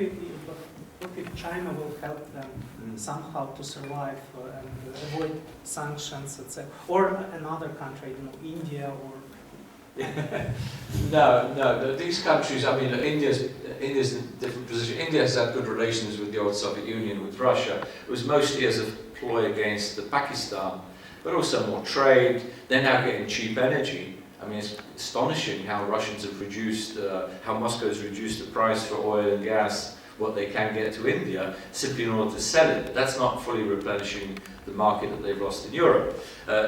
if China will help them somehow to survive and avoid sanctions, etc.? Or another country, you know, India or... No, these countries, I mean, India's in a different position. India has had good relations with the old Soviet Union, with Russia. It was mostly as a ploy against the Pakistan, but also more trade. They're now getting cheap energy. I mean, it's astonishing how Russians have reduced, how Moscow has reduced the price for oil and gas, what they can get to India, simply in order to sell it. But that's not fully replenishing the market that they've lost in Europe.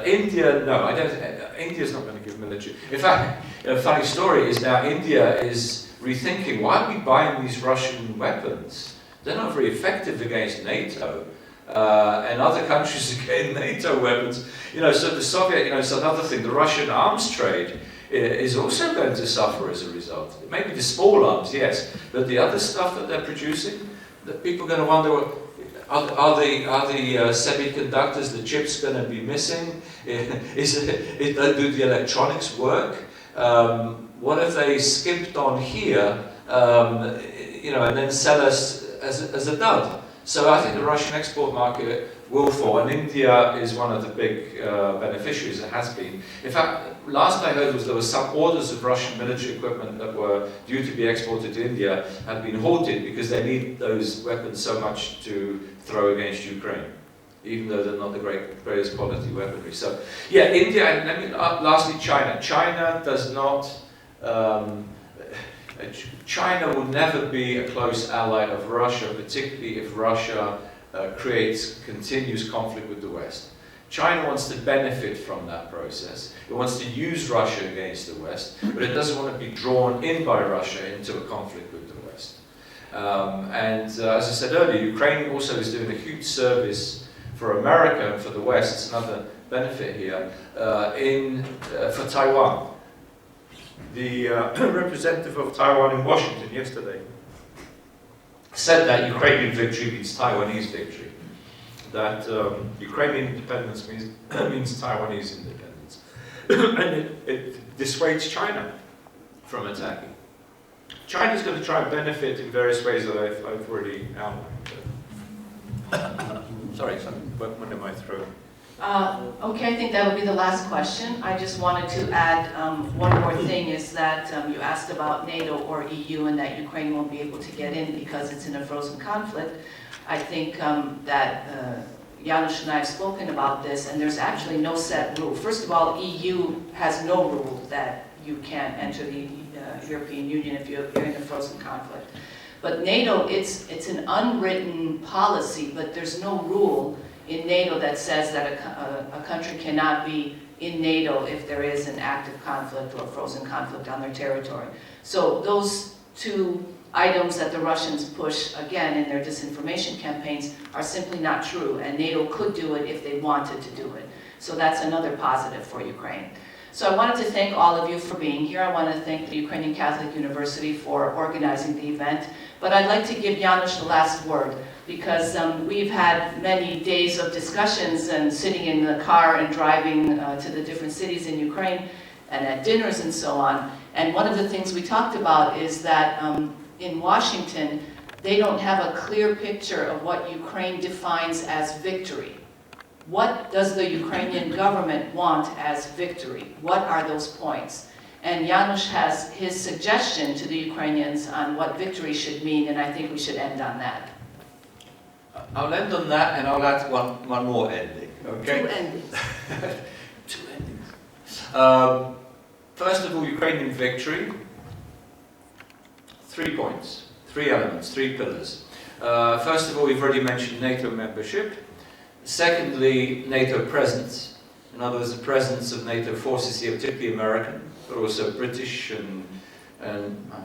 India, no, I don't. India's not going to give military. In fact, a funny story is now India is rethinking, why are we buying these Russian weapons? They're not very effective against NATO, and other countries against NATO weapons. You know, so the Soviet, you know, it's another thing. The Russian arms trade is also going to suffer as a result. Maybe the small arms, yes, but the other stuff that they're producing, that people are going to wonder, are the semiconductors, the chips going to be missing? Do the electronics work? What if they skimped on here, you know, and then sell us as a dud? So I think the Russian export market will fall, and India is one of the big beneficiaries. It has been. In fact, last I heard was there were some orders of Russian military equipment that were due to be exported to India had been halted because they need those weapons so much to throw against Ukraine. even though they're not the greatest quality weaponry. So, yeah, India, and let me, lastly, China. China does not, China will never be a close ally of Russia, particularly if Russia creates continuous conflict with the West. China wants to benefit from that process. It wants to use Russia against the West, but it doesn't want to be drawn in by Russia into a conflict with the West. As I said earlier, Ukraine also is doing a huge service for America and for the West. It's another benefit here for Taiwan. The representative of Taiwan in Washington yesterday said that Ukrainian victory means Taiwanese victory. That Ukrainian independence means Taiwanese independence. And it dissuades China from attacking. China's going to try and benefit in various ways that I've already outlined. Sorry, when am I through? Okay, I think that would be the last question. I just wanted to add one more thing, is that you asked about NATO or EU and that Ukraine won't be able to get in because it's in a frozen conflict. I think that Janusz and I have spoken about this, and there's actually no set rule. First of all, EU has no rule that you can't enter the European Union if you're in a frozen conflict. But NATO, it's an unwritten policy, but there's no rule in NATO that says that a country cannot be in NATO if there is an active conflict or a frozen conflict on their territory. So those two items that the Russians push, again, in their disinformation campaigns are simply not true, and NATO could do it if they wanted to do it. So that's another positive for Ukraine. So I wanted to thank all of you for being here. I want to thank the Ukrainian Catholic University for organizing the event. But I'd like to give Janusz the last word, because we've had many days of discussions and sitting in the car and driving to the different cities in Ukraine and at dinners and so on. And one of the things we talked about is that in Washington, they don't have a clear picture of what Ukraine defines as victory. What does the Ukrainian government want as victory? What are those points? And Janusz has his suggestion to the Ukrainians on what victory should mean, and I think we should end on that. I'll end on that, and I'll add one more ending. Okay? Two endings. Two endings. First of all, Ukrainian victory. 3 points, 3 elements, 3 pillars. First of all, we've already mentioned NATO membership. Secondly, NATO presence. In other words, the presence of NATO forces here, particularly American, but also British and I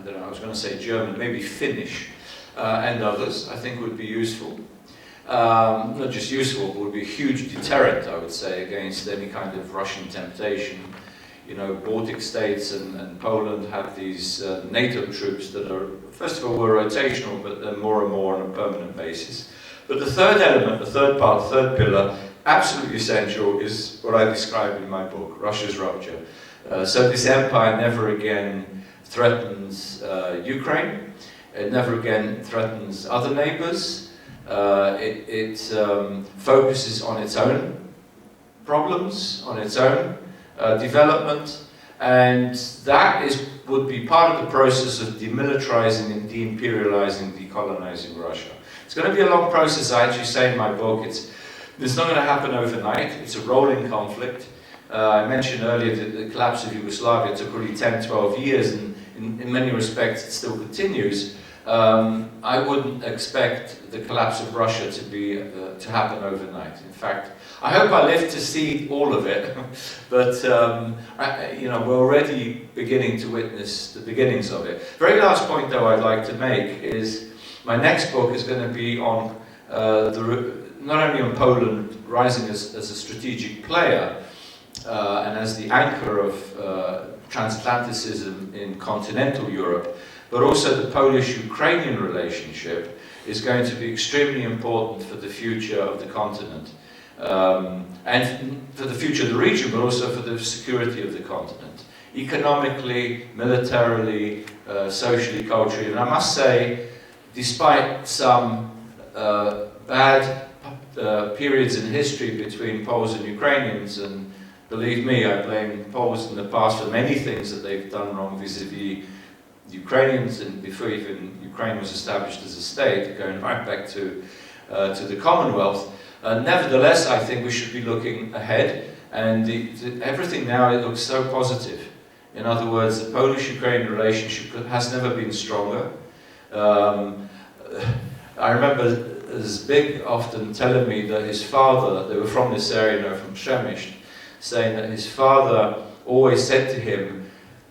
don't know, I was going to say German, maybe Finnish, and others, I think would be useful. Not just useful, but would be a huge deterrent, I would say, against any kind of Russian temptation. You know, Baltic states and Poland have these NATO troops that are, first of all, were rotational, but then more and more on a permanent basis. But the third element, the third part, the third pillar, absolutely essential, is what I describe in my book, Russia's rupture. So this empire never again threatens Ukraine. It never again threatens other neighbors. It focuses on its own problems, on its own development, and that would be part of the process of demilitarizing and de-imperializing, decolonizing Russia. It's going to be a long process. I actually say in my book, it's not going to happen overnight. It's a rolling conflict. I mentioned earlier that the collapse of Yugoslavia took really 10, 12 years, and in many respects it still continues. I wouldn't expect the collapse of Russia to happen overnight. In fact, I hope I live to see all of it, but we're already beginning to witness the beginnings of it. Very last point, though, I'd like to make is my next book is going to be on not only on Poland rising as a strategic player and as the anchor of transatlanticism in continental Europe, but also the Polish-Ukrainian relationship is going to be extremely important for the future of the continent. And for the future of the region, but also for the security of the continent. Economically, militarily, socially, culturally. And I must say, despite some bad periods in history between Poles and Ukrainians, and believe me, I blame Poles in the past for many things that they've done wrong vis-a-vis Ukrainians, and before even Ukraine was established as a state, going right back to the Commonwealth. Nevertheless, I think we should be looking ahead, and everything now, it looks so positive. In other words, the Polish-Ukrainian relationship has never been stronger. I remember Zbig often telling me that his father, they were from this area, from Przemysl, saying that his father always said to him,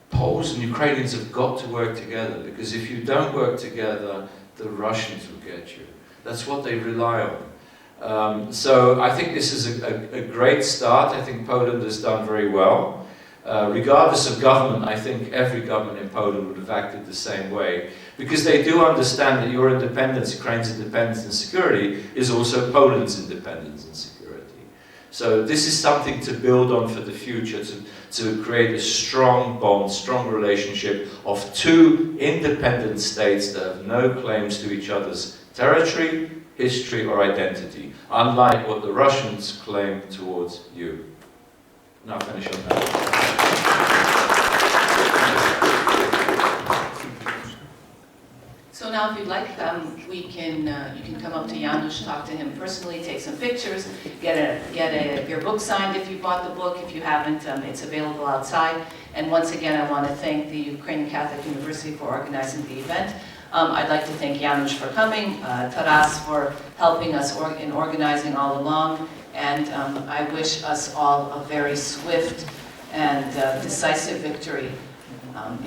Poles and Ukrainians have got to work together, because if you don't work together, the Russians will get you. That's what they rely on. So I think this is a great start. I think Poland has done very well. Regardless of government, I think every government in Poland would have acted the same way, because they do understand that your independence, Ukraine's independence and security, is also Poland's independence and security. So this is something to build on for the future, to create a strong bond, strong relationship of two independent states that have no claims to each other's territory, history or identity, unlike what the Russians claim towards you. Now finish on that. So now if you'd like, you can come up to Janusz, talk to him personally, take some pictures, get your book signed if you bought the book. If you haven't, it's available outside. And once again, I want to thank the Ukrainian Catholic University for organizing the event. I'd like to thank Janusz for coming, Taras for helping us in organizing all along, and I wish us all a very swift and decisive victory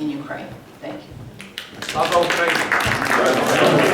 in Ukraine. Thank you. Slava Ukraini!